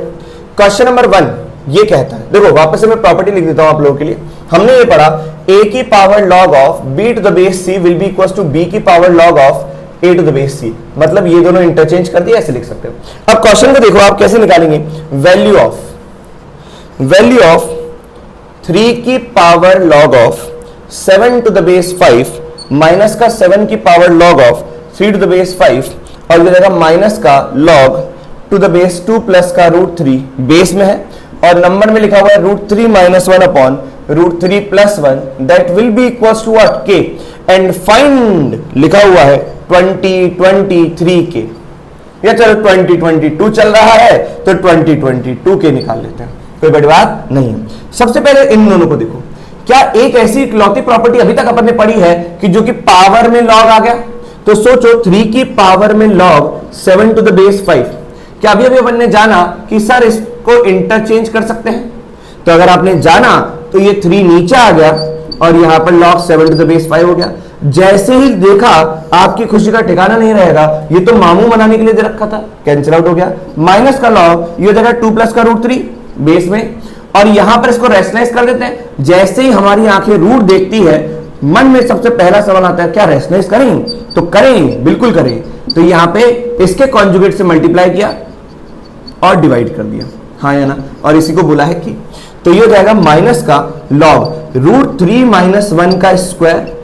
क्वेश्चन नंबर 1 ये कहता है, देखो वापस से मैं प्रॉपर्टी लिख देता हूं आप लोगों के लिए। हमने ये पढ़ा a की power log of b to the base c will be equal to b की power log of a to the base c, मतलब ये दोनों इंटरचेंज कर दिया, ऐसे लिख सकते हो। अब क्वेश्चन को देखो आप कैसे निकालेंगे, वैल्यू ऑफ 3 की power log of 7 to the base 5 minus का 7 की power log of 3 to the base 5 और ये रहेगा माइनस का log to the base 2 plus का √3 बेस में है और नंबर में लिखा हुआ है √3 minus 1 upon √3 plus 1 that will be equals to what, k, and find लिखा हुआ है 2023 के, या चलो 2022 चल रहा है तो 2022 के निकाल लेते हैं, कोई बड़ी बात नहीं है। सबसे पहले इन दोनों को देखो, क्या एक ऐसी इकलौती प्रॉपर्टी अभी तक अपन ने पढ़ी है कि जो कि पावर में log आ गया? तो सोचो 3 की पावर में log 7 टू द बेस 5, क्या अभी अभी अपन ने जाना कि सर इसको इंटरचेंज कर सकते हैं? तो अगर आपने जाना तो ये 3 नीचे आ गया और यहां पर log 7 टू द बेस 5 हो गया। जैसे ही देखा आपकी खुशी का ठिकाना नहीं रहेगा, ये तो मामू बनाने के लिए दे रखा था, कैंसिल आउट हो गया। माइनस का log ये हो जाएगा 2 प्लस का √3 बेस में, और यहां पर इसको रेशनलाइज कर देते हैं। जैसे ही हमारी आंखें रूट देखती है, मन में सबसे पहला सवाल आता है क्या रेशनलाइज करें? तो करें, बिल्कुल करें। तो यहां पे इसके कॉन्जुगेट से मल्टीप्लाई किया और डिवाइड कर दिया, हाँ या ना, और इसी को बोला है कि, तो ये हो जाएगा माइनस का log √3 माइनस 1 का square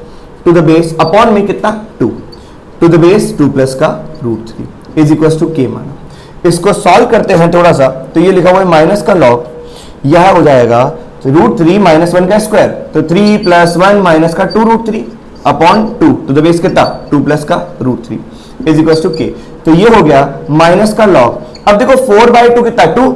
to the base upon में कितना 2 टू द बेस 2 प्लस का √3 इज इक्वल टू k माना। इसको सॉल्व करते हैं थोड़ा सा, तो ये लिखा हुआ है माइनस का log, यह हो जाएगा √3 माइनस 1 का स्क्वायर, तो 3 प्लस 1 माइनस का 2√3 अपॉन 2 टू द बेस कितना 2 प्लस का √3 इज इक्वल टू k। तो ये हो गया माइनस का log। अब देखो 4/2 कितना 2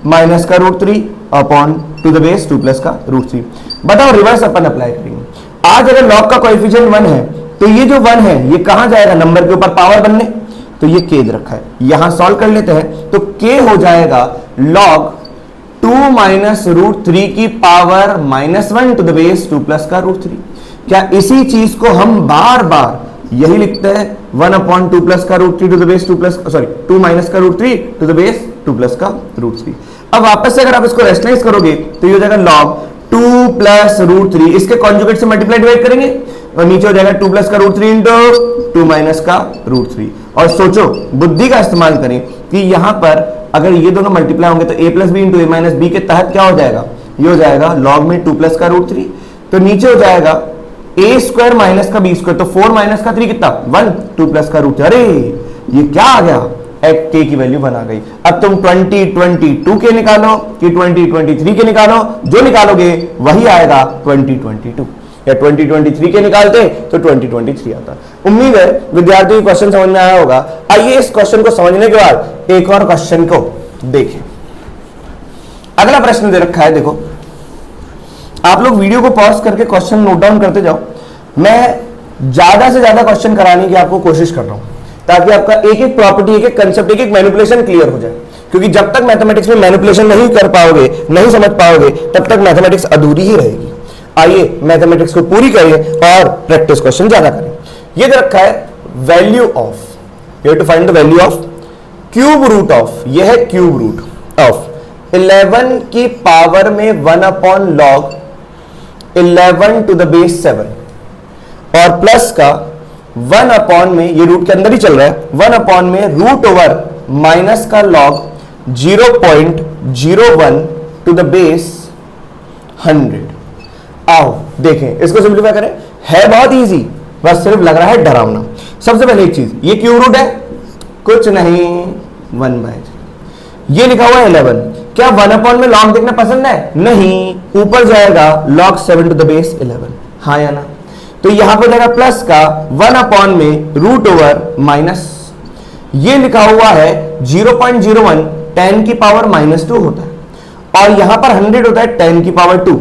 माइनस का √3 upon two the base 2 plus का √3। बताओ रिवर्स अपन अप्लाई करेंगे। आज अगर log का कोएफिशिएंट 1 है तो ये जो 1 है ये कहां जाएगा, नंबर के ऊपर पावर बनने, तो ये k रखा है, यहां सॉल्व कर लेते हैं तो k हो जाएगा log 2 माइनस रूट 3 की power -1 to the base 2 plus का रूट 3। क्या इसी चीज को हम बार बार यही लिखते हैं 1/2 प्लस का root 3 to the base 2 plus, sorry 2 minus का root 3 to the base 2 plus का रूट 3। अब वापस से अगर आप इसको रेशनलाइज करोगे तो ये हो जाएगा log 2 प्लस रूट 3, इसके कॉन्जुगेट से मल्टीप्लाई डिवाइड करेंगे और नीचे हो जाएगा 2 प्लस का रूट 3 इंटू 2 माइनस का रूट 3। और सोचो, बुद्धि का इस्तेमाल करें कि यहां पर अगर ये दोनों मल्टीप्लाई होंगे तो a plus b into a minus b के तहत क्या हो जाएगा, ये हो जाएगा log में 2 प्लस का रूट 3, तो नीचे हो जाएगा a स्क्वायर माइनस का b स्क्वायर, तो 4 माइनस का 3 कितना 1, 2 प्लस का रूट। अरे ये क्या आ गया, k की वैल्यू बना गई। अब तुम 2022 के निकालो कि 2023 के निकालो, जो निकालोगे वही आएगा 2022, या 2023 के निकालते तो 2023 आता। उम्मीद है विद्यार्थियों को क्वेश्चन समझ में आया होगा। आइए इस क्वेश्चन को समझने के बाद एक और क्वेश्चन को देखें। अगला प्रश्न दे रखा है, देखो आप लोग वीडियो को पॉज करके क्वेश्चन नोट डाउन करते जाओ। मैं ज्यादा से ज्यादा क्वेश्चन कराने की आपको कोशिश कर रहा हूं ताकि आपका एक एक प्रॉपर्टी, एक एक कंसेप्ट, एक एक मैनिपुलेशन क्लियर हो जाए, क्योंकि जब तक मैथमेटिक्स में मैनिपुलेशन नहीं कर पाओगे, नहीं समझ पाओगे, तब तक मैथमेटिक्स अधूरी ही रहेगी। आइए मैथमेटिक्स को पूरी करें और प्रैक्टिस क्वेश्चन ज्यादा करें। ये दे रखा है value of, you have to find the value of cube root of, यह है क्यूब रूट ऑफ 11 की पावर में 1/log 11 टू द बेस 7 और प्लस का 1 में, ये रूट के अंदर ही चल रहा है, 1 में रूट ओवर माइनस का log 0.01 टू द बेस 100। आओ देखें, इसको सिंप्लीफाई करें, है बहुत इजी, बस सिर्फ लग रहा है डरावना। सबसे पहले एक चीज, ये क्यूब रूट है, कुछ नहीं 1/3, ये लिखा हुआ है 11। क्या 1 में log देखना पसंद है? नहीं, ऊपर जाएगा log 7 टू द बेस 11, हाँ या ना? तो यहां पर जाएगा प्लस का 1 में रूट ओवर माइनस, ये लिखा हुआ है 0.01 10 की पावर -2 होता है, और यहां पर 100 होता है 10 की पावर 2।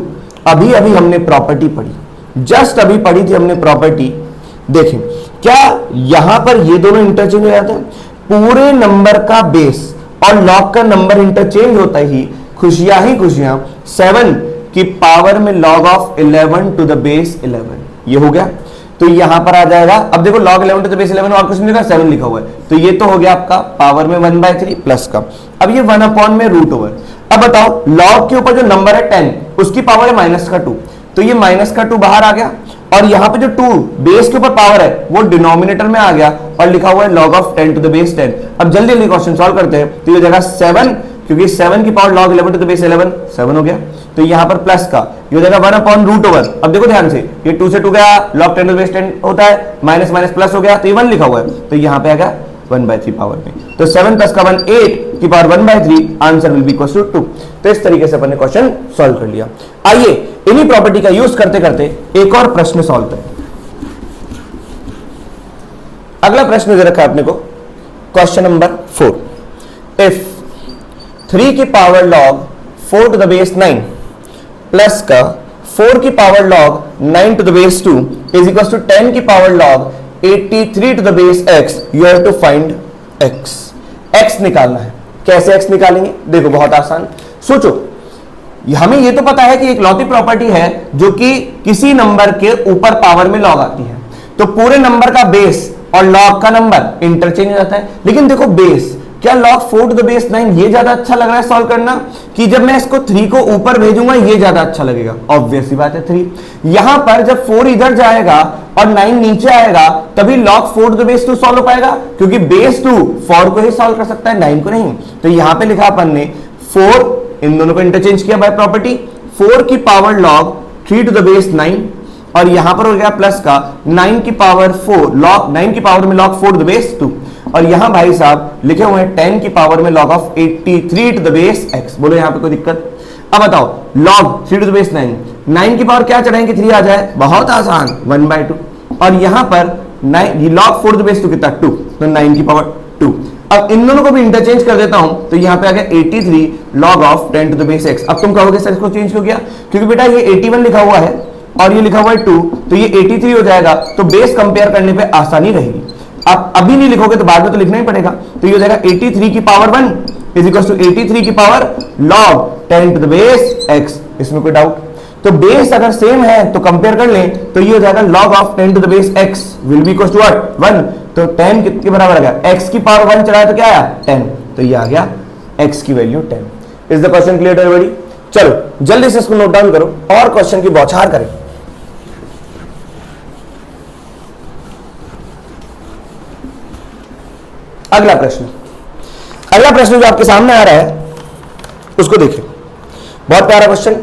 अभी अभी हमने प्रॉपर्टी पढ़ी, जस्ट अभी पढ़ी थी हमने प्रॉपर्टी। देखें, क्या यहां पर ये दोनों इंटरचेंज हो जाते हैं? पूरे नंबर का बेस और log का नंबर इंटरचेंज होता ही खुशियां 7 की पावर में log of 11 to the base 11, ये हो गया। तो यहां पर आ जाएगा, अब देखो log 11 टू द बेस 11 और कुछ नहीं लिखा, 7 लिखा हुआ है, तो ये तो हो गया आपका पावर में 1/3 प्लस का। अब ये 1 में रूट ओवर, अब बताओ log के ऊपर जो नंबर है 10, उसकी पावर है -2, तो ये -2 बाहर आ गया, और यहां पे जो 2 बेस के ऊपर पावर है वो डिनोमिनेटर में आ गया और लिखा हुआ है log of 10 to the base 10। अब जल्दी जल्दी क्वेश्चन सॉल्व करते हैं, तो ये जगह 7, क्योंकि 7 की power log 11 to the base 11 7 हो गया, तो यहां पर प्लस का ये हो जाएगा 1 रूट ओवर। अब देखो ध्यान से, ये 2 से 2 गया, log 10 टू द बेस 10 होता है, माइनस माइनस प्लस हो गया, तो ये 1 लिखा हुआ है, तो यहां पे आ गया 1/3 पावर में, तो 7 प्लस का 1 8 की power 1/3, answer will be equal to 2। तो इस तरीके से अपन ने क्वेश्चन सॉल्व कर लिया। आइए इन्हीं प्रॉपर्टी का यूज करते करते एक और प्रश्न सॉल्व करें। अगला प्रश्न दे रखा है अपने को, क्वेश्चन नंबर 4, इफ 3 की power log 4 to the base 9 plus का 4 की power log 9 to the base 2 is equal to 10 की power log 83 to the base x, you have to find x। x निकालना है, कैसे x निकालेंगे? देखो बहुत आसान, सोचो, हमें ये तो पता है कि एक लौती प्रॉपर्टी है जो कि किसी नंबर के ऊपर पावर में log आती है, तो पूरे नंबर का बेस और log का नंबर इंटरचेंज हो जाता है। लेकिन देखो बेस, क्या log 4 टू द बेस 9 ये ज्यादा अच्छा लग रहा है सॉल्व करना, कि जब मैं इसको 3 को ऊपर भेजूंगा ये ज्यादा अच्छा लगेगा? ऑब्वियस सी बात है 3। यहां पर जब 4 इधर जाएगा और 9 नीचे आएगा तभी log 4 to the base 2 solve हो पाएगा, क्योंकि बेस 2 4 को ही सॉल्व कर सकता है, 9 को नहीं। तो यहां पे लिखा अपन ने 4, इन दोनों को इंटरचेंज किया बाय प्रॉपर्टी, 4 की power log 3 to the base 9, और यहां पर हो गया प्लस का 9 की पावर 4 log 9 की पावर में log 4 टू द बेस 2, और यहां भाई साहब लिखे हुए हैं 10 की पावर में log of 83 to the base x। बोलो यहां पे कोई दिक्कत? अब बताओ log 3 टू द बेस 9, 9 की पावर क्या चढ़ाएंगे 3 आ जाए, बहुत आसान 1/2, और यहां पर 9 log 4 टू द बेस 2 कितना 2, तो 9 की पावर 2। अब इन दोनों को भी इंटरचेंज कर देता हूं, तो यहां पे आ गया 83 log of 10 to the base x। अब तुम कहोगे सर इसको चेंज क्यों किया? क्योंकि बेटा ये 81 लिखा हुआ है और ये लिखा हुआ है 2, तो ये 83 हो जाएगा। तो बेस कंपेयर करने पे आसानी रहेगी। आप अभी नहीं लिखोगे तो बाद में तो लिखना ही पड़ेगा। तो ये हो जाएगा 83 की पावर 1 इज इक्वल टू 83 की power log 10 to the base x। इसमें कोई डाउट? तो बेस अगर सेम है तो कंपेयर कर लें, तो ये हो जाएगा log of 10 to the base x will be equal to what 1। तो 10 कितने बराबर आ गया? x की पावर 1 चढ़ाया तो क्या आया 10, तो ये आ गया x की value 10। Is the question clear everybody? चलो जल्दी से इसको नोट डाउन करो और क्वेश्चन की बौछार करें। अगला प्रश्न जो आपके सामने आ रहा है उसको देखिए, बहुत प्यारा question.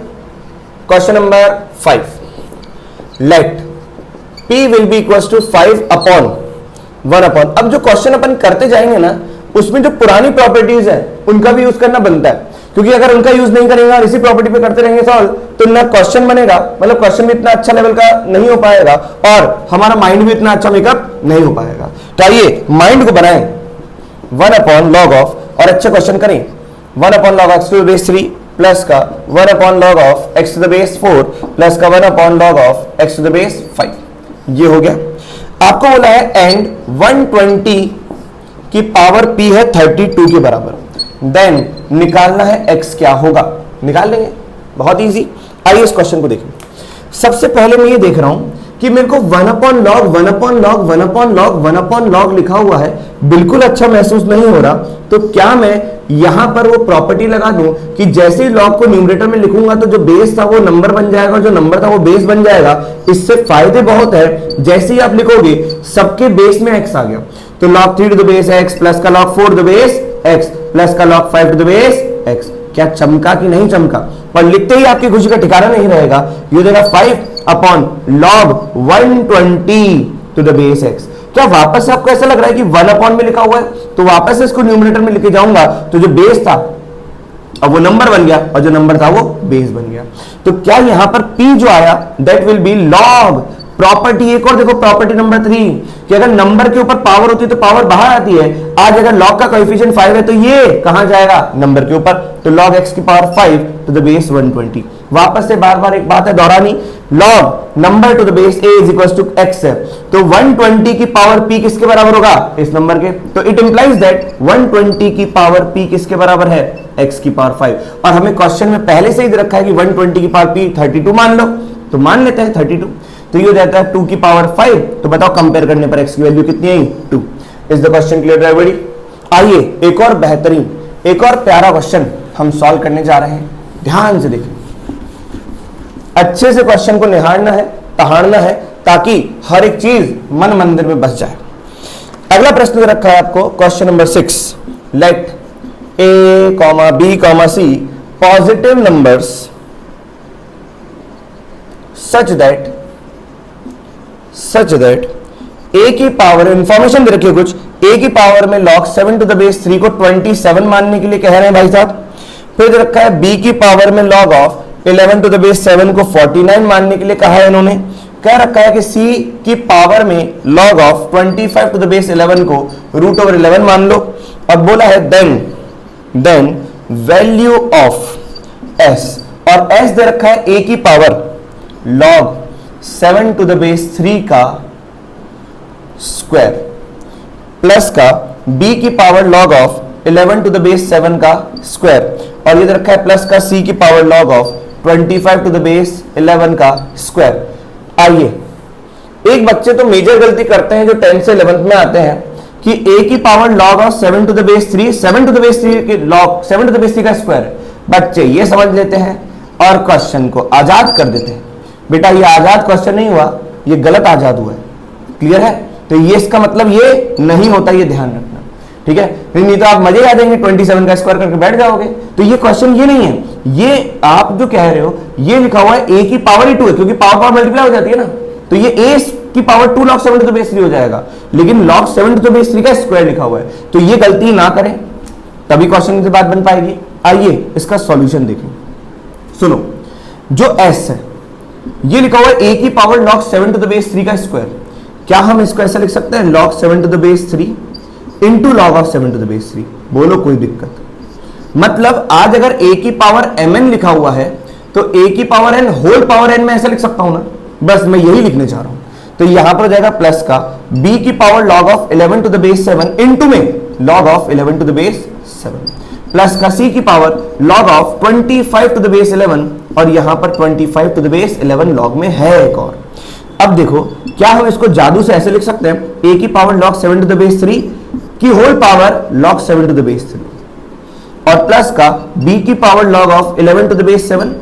Question number 5, let p will be equal to 5 upon 1 upon. अब जो क्वेश्चन अपन करते जाएंगे ना, उसमें जो पुरानी प्रॉपर्टीज है उनका भी यूज करना बनता है, क्योंकि अगर उनका यूज नहीं करेंगे और इसी प्रॉपर्टी पे करते रहेंगे सॉल्व, तो ना क्वेश्चन बनेगा, मतलब क्वेश्चन भी इतना अच्छा लेवल का नहीं हो पाएगा और हमारा माइंड भी इतना अच्छा मेकअप नहीं हो पाएगा। तो आइए माइंड को बनाएं 1 अपॉन लॉग ऑफ, और अच्छे क्वेश्चन करें 1 upon log x to the base 3 plus का 1 upon log of x to the base 4 plus का 1 upon log of x to the base 5। ये हो गया। आपको बोला है एंड 120 की पावर p है 32 के बराबर, देन निकालना है x क्या होगा। निकाल लेंगे, बहुत इजी। आइए इस क्वेश्चन को देखें। सबसे पहले मैं ये देख रहा हूं कि मेरे को 1 upon log 1 upon log 1 upon log 1 upon log लिखा हुआ है, बिल्कुल अच्छा महसूस नहीं हो रहा। तो क्या मैं यहां पर वो प्रॉपर्टी लगा दूं कि जैसे ही लॉग को न्यूमरेटर में लिखूंगा तो जो बेस था वो नंबर बन जाएगा और जो नंबर था वो बेस बन जाएगा। इससे फायदे बहुत है, जैसे ही आप लिखोगे सबके बेस में x आ गया, तो log 3 to the base x plus का log 4 to the base x plus का log 5 to the base x। क्या चमका कि नहीं चमका? पर लिखते ही आपकी खुशी का ठिकाना नहीं रहेगा। ये देगा 5 upon log 120 to the base x। क्या वापस से आपको ऐसा लग रहा है कि 1 अपॉन में लिखा हुआ है, तो वापस से इसको न्यूमरेटर में लेके जाऊंगा तो जो बेस था अब वो नंबर बन गया और जो नंबर था वो बेस बन गया। तो क्या यहां पर p जो आया that will B log property. एक और देखो प्रॉपर्टी नंबर 3 कि अगर नंबर के ऊपर पावर होती है तो पावर बाहर आती है। आज अगर log का कोएफिशिएंट 5 है तो ये कहां जाएगा? नंबर के ऊपर। तो log x की पावर 5 टू द बेस 120। वापस से बार बार एक बात है दोहरानी, log number to the base a is equal to x है, तो 120 की पावर p किसके बराबर होगा? इस नंबर के। तो इट इंप्लाइज दैट 120 की पावर p किसके बराबर है? x की पावर 5। और हमें क्वेश्चन में पहले से ही दे रखा है कि 120 की पावर p 32 मान लो, तो मान लेते हैं 32। तो ये हो जाता है 2 की पावर 5। तो बताओ कंपेयर करने पर x की वैल्यू कितनी आई? 2। Is the question clear everybody? आइए एक और बेहतरीन, एक और प्यारा क्वेश्चन हम सॉल्व करने जा रहे हैं। ध्यान से देखिए, अच्छे से क्वेश्चन को निहारना है, तहाड़ना है, ताकि हर एक चीज मन मंदिर में बस जाए। अगला प्रश्न रखा है आपको, question number 6, let a, b, c positive numbers such that a की पावर, इंफॉर्मेशन दे रखिए कुछ, a की पावर में log 7 टू द बेस 3 को 27 मानने के लिए कह रहे हैं भाई साहब। फिर रखा है b की पावर में log of 11 to the base 7 को 49 मानने के लिए कहा है इन्होंने। कह रखा है कि c की पावर में log of 25 to the base 11 को रूट ओवर 11 मान लो। और बोला है देन वैल्यू ऑफ s, और s दे रखा है a की power log 7 to the base 3 का स्क्वायर प्लस का b की power log of 11 to the base 7 का स्क्वायर, और ये रखा है प्लस का c की power log of 25 to the base 11 का स्क्वायर। आइए, एक बच्चे तो मेजर गलती करते हैं जो 10 से 11th में आते हैं कि a की power log of 7 to the base 3, 7 to the base 3 की log 7 टू द बेस 3 का स्क्वायर। बच्चे ये समझ लेते हैं और क्वेश्चन को आजाद कर देते हैं। बेटा ये आजाद क्वेश्चन नहीं हुआ, ये गलत आजाद हुआ है। क्लियर है? तो ये इसका मतलब ये नहीं होता, ये ध्यान रखना, ठीक है? नहीं तो आप मजे आ जाएंगे, 27 का स्क्वायर करके बैठ जाओगे। तो ये क्वेश्चन ये नहीं है, ये आप जो कह रहे हो ये लिखा हुआ है a की पावर ही 2 है, क्योंकि पावर मल्टीप्लाई हो जाती है ना, तो ये a की power 2 log 7 to the base 3 हो जाएगा, लेकिन log 7 टू द बेस 3 का स्क्वायर लिखा हुआ है। तो ये गलती ना करें, तभी क्वेश्चन की बात बन पाएगी। आइए इसका सॉल्यूशन देखें। सुनो, जो s है ये लिखा हुआ है a की power log 7 to the base 3 का स्क्वायर। क्या हम इसको ऐसा लिख सकते हैं log 7 to the base 3 into log of 7 to the base 3? बोलो कोई दिक्कत? मतलब आज अगर a की पावर mn लिखा हुआ है तो a की power n whole power n में ऐसा लिख सकता हूं ना, बस मैं यही लिखने जा रहा हूं। तो यहां पर हो जाएगा प्लस का b की power log of 11 to the base 7 into में log of 11 to the base 7 plus का c की power log of 25 to the base 11 और यहां पर 25 टू द बेस 11 log में है एक और। अब देखो क्या हम इसको जादू से ऐसे लिख सकते हैं, a की power log 7 to the base 3 की whole power log 7 to the base 3 और प्लस का b की power log of 11 to the base 7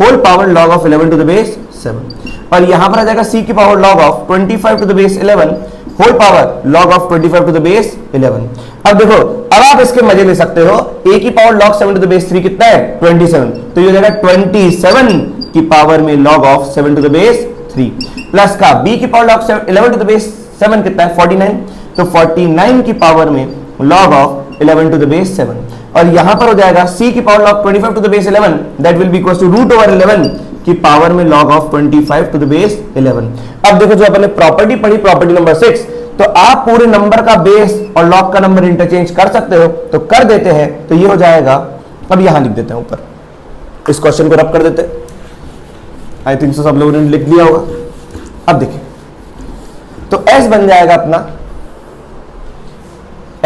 whole power log of 11 to the base 7 और यहां पर आ जाएगा c की power log of 25 to the base 11 whole power log of 25 to the base 11। अब देखो अब आप इसके मजे ले सकते हो, a की power log 7 to the base 3 कितना है 27, तो ये हो जाएगा 27 की पावर में log of 7 to the base 3 plus का b की power log 11 to the base 7 कितना है 49, तो 49 की पावर में log of 11 to the base 7 और यहां पर हो जाएगा c की power log 25 to the base 11 that will be equals to root over 11 की पावर में log of 25 to the base 11। अब देखो जो अपन ने प्रॉपर्टी पढ़ी प्रॉपर्टी नंबर 6, तो आप पूरे नंबर का बेस और log का नंबर इंटरचेंज कर सकते हो, तो कर देते हैं तो ये हो जाएगा। अब यहां लिख देते हैं ऊपर, इस क्वेश्चन को रब कर देते हैं। आई थिंक सो सब लोगों ने लिख लिया होगा। अब देखिए तो s बन जाएगा अपना,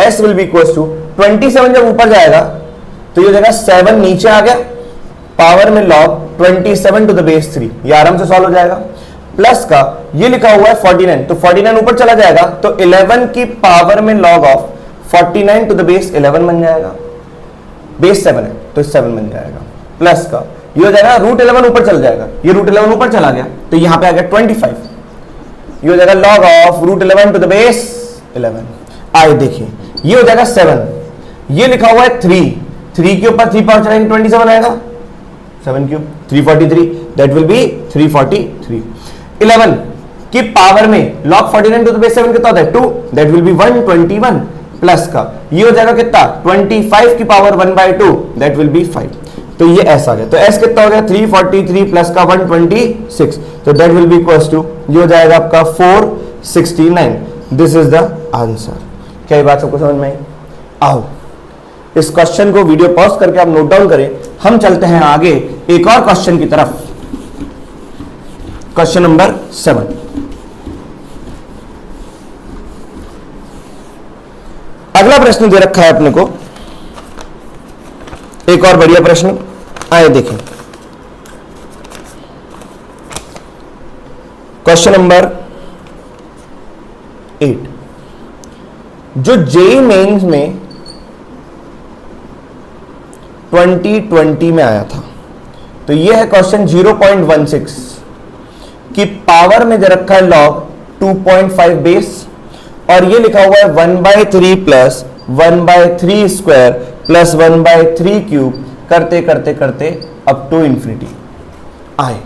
s will be equals to 27 जब ऊपर जाएगा तो ये हो जाएगा 7 नीचे आ गया पावर में log 27 टू द बेस 3, ये आराम से सॉल्व हो जाएगा। प्लस का ये लिखा हुआ है 49, तो 49 ऊपर चला जाएगा तो 11 की पावर में log of 49 to the base 11 बन जाएगा, बेस 7 है तो 7 बन जाएगा। प्लस का ये हो जाएगा रूट 11 ऊपर चल जाएगा, ये रूट 11 ऊपर चला गया तो यहां पे आ गया 25, ये हो जाएगा log of root 11 to the base 11। आए देखिए ये हो जाएगा 7, ये लिखा हुआ है 3 के ऊपर 3 पावर चलाएंगे 27 आएगा, 7 क्यूब 343 दैट विल बी 343। 11 की पावर में log 49 टू द बेस 7 कितना होता है 2 दैट विल बी 121 प्लस का ये हो जाएगा कितना 25 की पावर 1/2 दैट विल बी 5, तो ये s आ गया। तो s कितना हो गया 343 प्लस का 126, तो that will be equals to ये हो जाएगा आपका 469। This is the answer. क्या ये बात सबको समझ में आई? आओ इस क्वेश्चन को वीडियो पॉज करके आप नोट डाउन करें, हम चलते हैं आगे एक और क्वेश्चन की तरफ। क्वेश्चन नंबर 7, अगला प्रश्न दे रखा है अपने को, एक और बढ़िया प्रश्न। आइए देखें क्वेश्चन नंबर 8, जो जेईई मेंस में 2020 में आया था, तो यह है क्वेश्चन 0.16 की पावर में दे रखा है log 2.5 बेस और ये लिखा हुआ है 1/3 प्लस 1/3 स्क्वायर प्लस 1/3 क्यूब करते करते करते अप टू इंफिनिटी। आए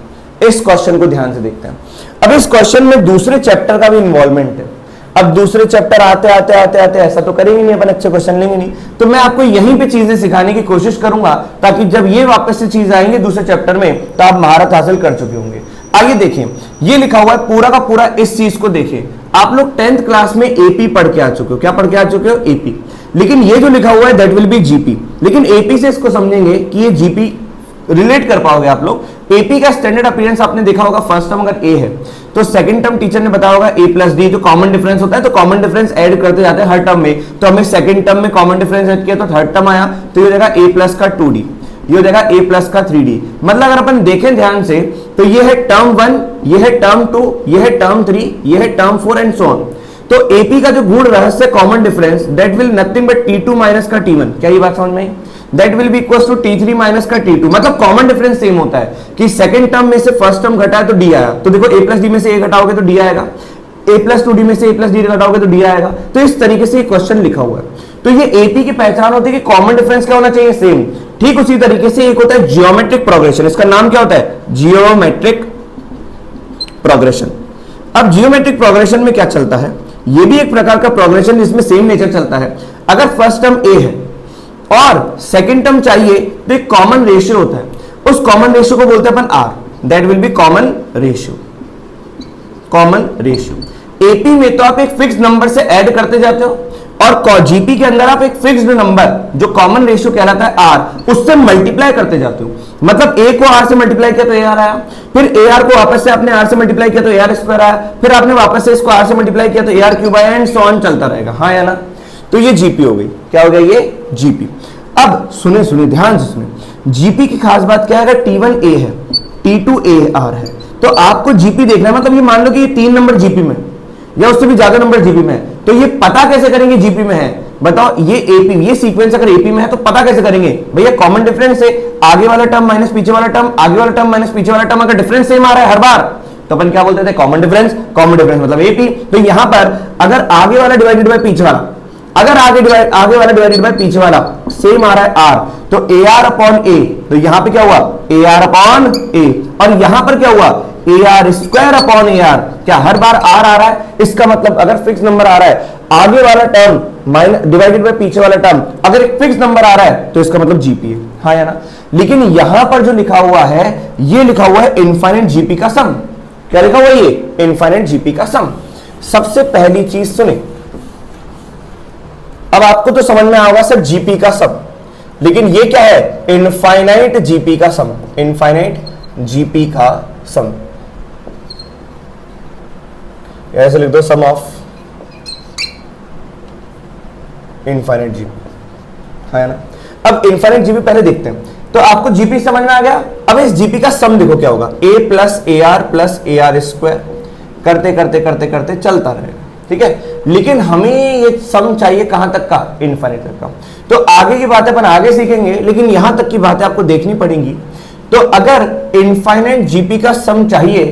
इस क्वेश्चन को ध्यान से देखते हैं। अब इस क्वेश्चन में दूसरे चैप्टर का भी इन्वॉल्वमेंट है। अब दूसरे चैप्टर आते आते आते आते ऐसा तो करेंगे नहीं, अपन अच्छे क्वेश्चन लेंगे नहीं, तो मैं आपको यहीं पे चीजें सिखाने की कोशिश करूंगा ताकि जब ये वापस से चीज आएंगे दूसरे चैप्टर में तो आप महारत हासिल कर चुके होंगे। आइए देखिए ये लिखा हुआ है पूरा का पूरा, इस चीज को देखिए। आप लोग 10th क्लास में एपी पढ़ के आ चुके हो, क्या पढ़ के आ चुके हो? एपी। लेकिन ये जो लिखा हुआ है दैट विल बी जीपी, लेकिन एपी से इसको समझेंगे कि ये जीपी रिलेट कर पाओगे आप लोग। एपी का स्टैंडर्ड अपीयरेंस आपने देखा होगा, फर्स्ट टर्म अगर ए है तो सेकंड टर्म टीचर ने बताया होगा a प्लस डी, जो कॉमन डिफरेंस होता है तो कॉमन डिफरेंस ऐड करते जाते हैं हर टर्म में, तो हमें सेकंड टर्म में कॉमन डिफरेंस ऐड किया तो थर्ड टर्म आया, तो ये हो जाएगा a प्लस का 2d, ये हो जाएगा a प्लस का 3d। मतलब अगर अपन देखें ध्यान से तो ये है टर्म 1, ये है टर्म 2, ये है टर्म 3, ये है टर्म 4 एंड सो ऑन। तो एपी का जो गुण रहस्य common difference that will nothing but t2 minus का t1। क्या ये बात समझ में आई? That will be equals to t3 minus का t2। मतलब कॉमन डिफरेंस सेम होता है कि सेकंड टर्म में से फर्स्ट टर्म घटा है तो d आया, तो देखो a प्लस डी में से a घटाओगे तो d आएगा, a प्लस 2d में से a प्लस डी घटाओगे तो d आएगा। तो इस तरीके से क्वेश्चन लिखा हुआ है। तो ये एपी की पहचान होती है कि कॉमन डिफरेंस क्या होना चाहिए? सेम। ठीक उसी तरीके से एक होता है जियोमेट्रिक प्रोग्रेशन, इसका नाम क्या होता है? Geometric progression. अब जियोमेट्रिक प्रोग्रेशन में क्या चलता है? ये भी एक प्रकार का प्रोग्रेशन जिसमें सेम नेचर चलता है। अगर फर्स्ट टर्म a है और सेकंड टर्म चाहिए तो एक कॉमन रेशियो होता है, उस कॉमन रेशियो को बोलते हैं अपन r, that will B common ratio. Common ratio AP में तो आप एक फिक्स नंबर से ऐड करते जाते हो और जीपी के अंदर आप एक फिक्स्ड नंबर जो कॉमन रेशियो कहलाता है आर, उससे मल्टीप्लाई करते जाते हो। मतलब ए को आर से मल्टीप्लाई किया तो ए आर आया, फिर ए आर को वापस से आपने आर से मल्टीप्लाई किया तो ए आर स्क्वायर आया, फिर आपने वापस से इसको आर से मल्टीप्लाई किया तो ए आर क्यूब आया, एंड सो ऑन चलता रहेगा। हाँ या ना? तो ये जीपी हो गई। क्या हो गया? ये जीपी। अब सुने सुने ध्यान से सुने, जीपी की खास बात क्या है? अगर T1 ए है, T2 ए आर है, तो आपको जीपी देखना है। मतलब ये मान लो कि ये 3 नंबर जीपी में या उससे भी ज्यादा नंबर जीपी में है, तो ये पता कैसे करेंगे जीपी में है? बताओ, ये एपी, ये सीक्वेंस अगर एपी में है तो पता कैसे करेंगे? भैया कॉमन डिफरेंस है, आगे वाला टर्म माइनस पीछे वाला टर्म, आगे वाला टर्म माइनस पीछे वाला टर्म, अगर डिफरेंस सेम आ रहा है हर बार तो अपन क्या बोलते थे? Common difference. कॉमन डिफरेंस मतलब एपी। तो यहां पर अगर आगे वाला डिवाइडेड बाय पीछे वाला, अगर आगे वाला डिवाइडेड बाय पीछे वाला सेम आ रहा है आर, तो ए आर अपॉन ए, तो यहां पे क्या हुआ? ए आर अपॉन ए। और यहां पर क्या हुआ? A R square upon A R. क्या हर बार आर आ रहा है? इसका मतलब अगर फिक्स नंबर आ रहा है, आगे वाला टर्म माइनस डिवाइडेड बाय पीछे वाला टर्म अगर एक फिक्स नंबर आ रहा है, तो इसका मतलब जीपी है। हाँ या ना? लेकिन यहां पर जो लिखा हुआ है, ये लिखा हुआ है इनफाइनाइट जीपी का सम। क्या लिखा हुआ है? ये इनफाइनाइट जीपी का सम। सबसे पहली चीज सुने, अब आपको तो समझ में आएगा सर जीपी का सम, लेकिन ये क्या है? इनफाइनाइट जीपी का सम। इनफाइनाइट जीपी का सम, ऐसे लिख दो, सम ऑफ इनफाइनाइट जीपी। है ना? अब इनफाइनाइट जीपी पहले देखते हैं। तो आपको जीपी समझ में आ गया। अब इस जीपी का सम देखो क्या होगा? ए प्लस ए आर स्क्वायर, करते करते करते करते चलता रहेगा। ठीक है, लेकिन हमें ये सम चाहिए कहां तक का? इनफाइनाइट तक का। तो आगे की बातें अपन आगे सीखेंगे, लेकिन यहां तक की बातें आपको देखनी पड़ेंगी। तो अगर इनफाइनाइट जीपी का सम चाहिए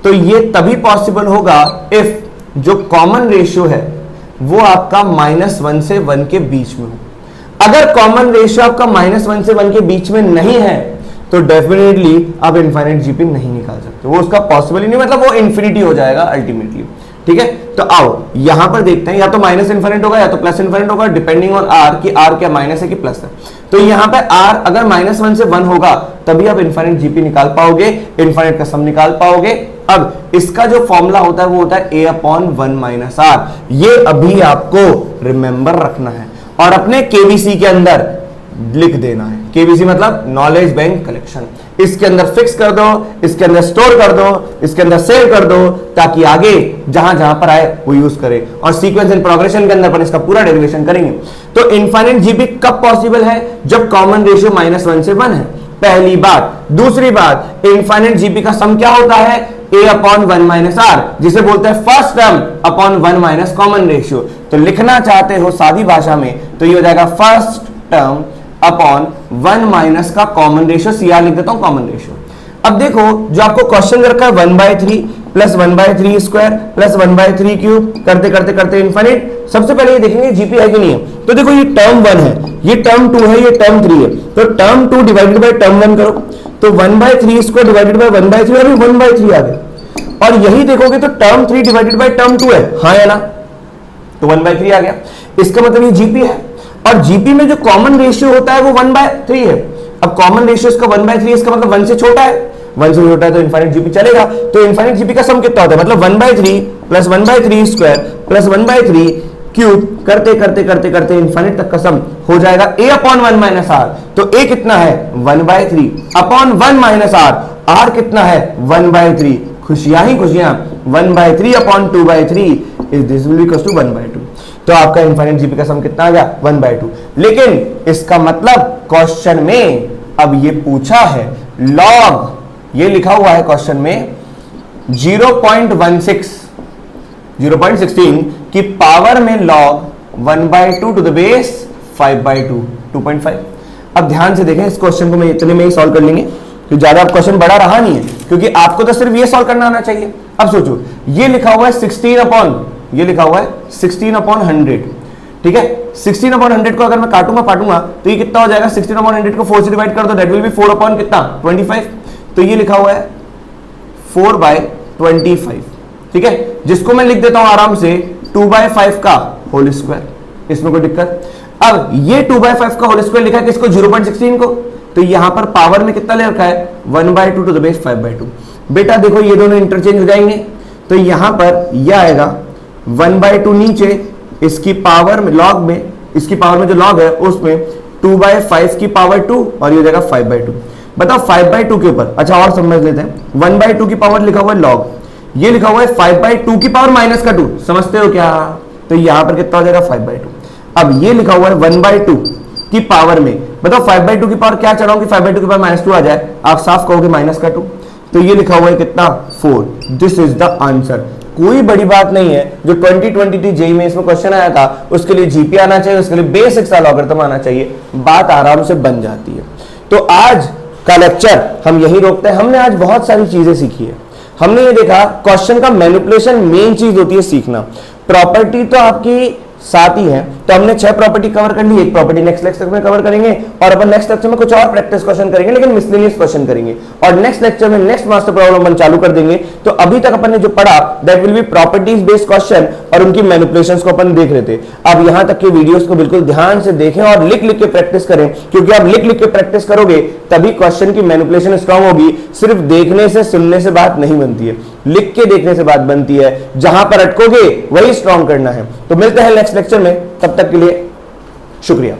तो ये तभी पॉसिबल होगा इफ जो कॉमन रेशियो है वो आपका -1 से 1 के बीच में हो। अगर कॉमन रेशियो आपका -1 से 1 के बीच में नहीं है तो डेफिनेटली आप इनफाइनाइट जीपी नहीं निकाल सकते, वो उसका पॉसिबल ही नहीं, मतलब वो इंफिनिटी हो जाएगा अल्टीमेटली। ठीक है, तो आओ यहां पर देखते हैं, या तो माइनस इनफाइनाइट होगा या तो प्लस इनफाइनाइट होगा, डिपेंडिंग ऑन आर कि आर क्या माइनस है कि प्लस है। तो यहां पे आर अगर -1 से 1 होगा तभी आप इनफाइनाइट जीपी निकाल पाओगे, इनफाइनाइट का सम निकाल पाओगे। अब इसका जो फॉर्मूला होता है वो होता है a अपॉन 1 माइनस आर। ये अभी आपको रिमेंबर रखना है और अपने केबीसी के अंदर लिख देना है। केबीसी मतलब नॉलेज बैंक कलेक्शन। इसके अंदर फिक्स कर दो, इसके अंदर स्टोर कर दो, इसके अंदर सेव कर दो, ताकि आगे जहां जहां पर आए वो यूज करे। और सीक्वेंस एंड प्रोग्रेशन के अंदर अपन इसका पूरा डेरिवेशन करेंगे। तो इनफाइनाइट जीपी कब पॉसिबल है? जब कॉमन रेशियो -1 से 1 है, पहली बात। दूसरी बात, इनफाइनाइट जीपी का सम क्या होता है? a अपॉन 1 माइनस आर, जिसे बोलते हैं first term upon 1 minus common ratio. तो लिखना चाहते हो सादी भाषा में तो ये हो जाएगा फर्स्ट टर्म अपॉन 1 माइनस का कॉमन रेशियो, सीआर लिख देता हूं कॉमन रेशियो। अब देखो जो आपको क्वेश्चन रखा है 1/3 प्लस 1/3 स्क्वायर प्लस 1/3 क्यूब, करते करते करते इनफाइनाइट। सबसे पहले ये देखेंगे जीपी है कि नहीं है। तो देखो ये टर्म 1 है, ये टर्म 2 है, ये टर्म 3 है। तो टर्म 2 डिवाइडेड बाय टर्म 1 करो, तो 1/3 स्क्वायर डिवाइडेड बाय 1/3 और 1/3 आ गया। और यही देखोगे तो टर्म 3 डिवाइडेड बाय टर्म 2 है। हाँ या ना? तो 1/3 आ गया। इसका मतलब ये जीपी है। और जीपी में जो कॉमन रेशियो होता है वो 1/3 है। अब कॉमन रेशियो इसका 1/3, इसका मतलब 1 से छोटा है। 1 से छोटा है तो इनफाइनाइट जीपी चलेगा। तो इनफाइनाइट जीपी का सम कितना होता है? मतलब 1/3 प्लस 1/3 स्क्वायर प्लस 1/3 क्यूब, करते करते करते करते इनफाइनाइट तक का सम हो जाएगा a अपॉन 1 माइनस आर। तो a कितना है? 1/3 अपॉन 1 माइनस आर। आर कितना है? 1/3। खुशियां ही खुशियां, 1/3 upon 2/3 is this will be equal to 1/2। तो आपका इनफाइनाइट जीपी का सम कितना आ गया? 1/2। लेकिन इसका मतलब क्वेश्चन में अब ये पूछा है लॉग, ये लिखा हुआ है क्वेश्चन में 0.16 की पावर में लॉग 1/2 टू द बेस 5/2, 2.5। अब ध्यान से देखें इस क्वेश्चन को, मैं इतने में ही सॉल्व कर लेंगे तो ज्यादा क्वेश्चन बड़ा रहा नहीं है, क्योंकि आपको तो सिर्फ ये सॉल्व करना आना चाहिए। अब सोचो ये लिखा हुआ है 16 अपॉन 100। ठीक है, 16 अपॉन 100 को अगर मैं पाटूंगा तो ये कितना हो जाएगा? 16 अपॉन 100 को 4 से डिवाइड कर दो, दैट विल बी 4 अपॉन कितना? 25। तो ये लिखा हुआ है 4/25। ठीक है, जिसको मैं लिख देता हूं आराम से 2/5 का होल स्क्वायर, इसमें कोई दिक्कत? अब ये 2/5 का होल स्क्वायर लिखा है किसको? 0.16 को। तो यहां पर पावर में कितना ले रखा है? 1/2 टू द बेस 5/2। बेटा देखो ये दोनों इंटरचेंज हो जाएंगे, तो यहां पर यह आएगा 1/2 नीचे इसकी पावर में लॉग में, इसकी पावर में जो लॉग है उसमें 2/5 की पावर 2 और ये हो जाएगा 5/2। बताओ 5/2 के ऊपर, अच्छा और समझ लेते हैं, 1/2 की पावर लिखा हुआ है लॉग, ये लिखा हुआ है 5/2 की पावर माइनस का 2, समझते हो क्या? तो यहां पर कितना हो जाएगा 5/2। अब ये लिखा हुआ है 1/2 की पावर में, बताओ 5/2 की पावर क्या चढ़ाऊं कि 5/2 की पावर -2 आ जाए? आप साफ कहोगे माइनस का 2, तो ये लिखा हुआ है कितना 4। This is the answer. कोई बड़ी बात नहीं है, जो 2023 जेईई में इसमें क्वेश्चन आया था उसके लिए जीपी आना चाहिए, उसके लिए बेसिक सा लॉगरिथम आना चाहिए, बात आराम से बन जाती है। तो आज का लेक्चर हम यही रोकते हैं। हमने आज बहुत सारी चीजें सीखी है। हमने ये देखा क्वेश्चन का मैनिपुलेशन मेन चीज होती है सीखना। प्रॉपर्टी तो आपकी साथ ही है, तो हमने 6 प्रॉपर्टी कवर कर ली, एक प्रॉपर्टी नेक्स्ट लेक्चर में कवर करेंगे और अपन नेक्स्ट लेक्चर में कुछ और प्रैक्टिस क्वेश्चन करेंगे, लेकिन मिसलेनियस क्वेश्चन करेंगे और नेक्स्ट लेक्चर में नेक्स्ट मास्टर प्रॉब्लम अपन चालू कर देंगे। तो अभी तक अपन ने जो पढ़ा that will B properties based question और उनकी मैनिपुलेशंस को अपन देख रहे थे। अब यहां तक के वीडियोस को बिल्कुल ध्यान से देखें और लिख लिख के प्रैक्टिस करें, क्योंकि आप लिख लिख के प्रैक्टिस करोगे तभी क्वेश्चन की मैनिपुलेशन स्ट्रांग होगी। सिर्फ देखने से सुनने से बात नहीं बनती है, लिख के देखने से बात बनती है। जहां पर अटकोगे वही स्ट्रांग करना है। तो मिलते हैं नेक्स्ट लेक्चर में, तब तक के लिए शुक्रिया।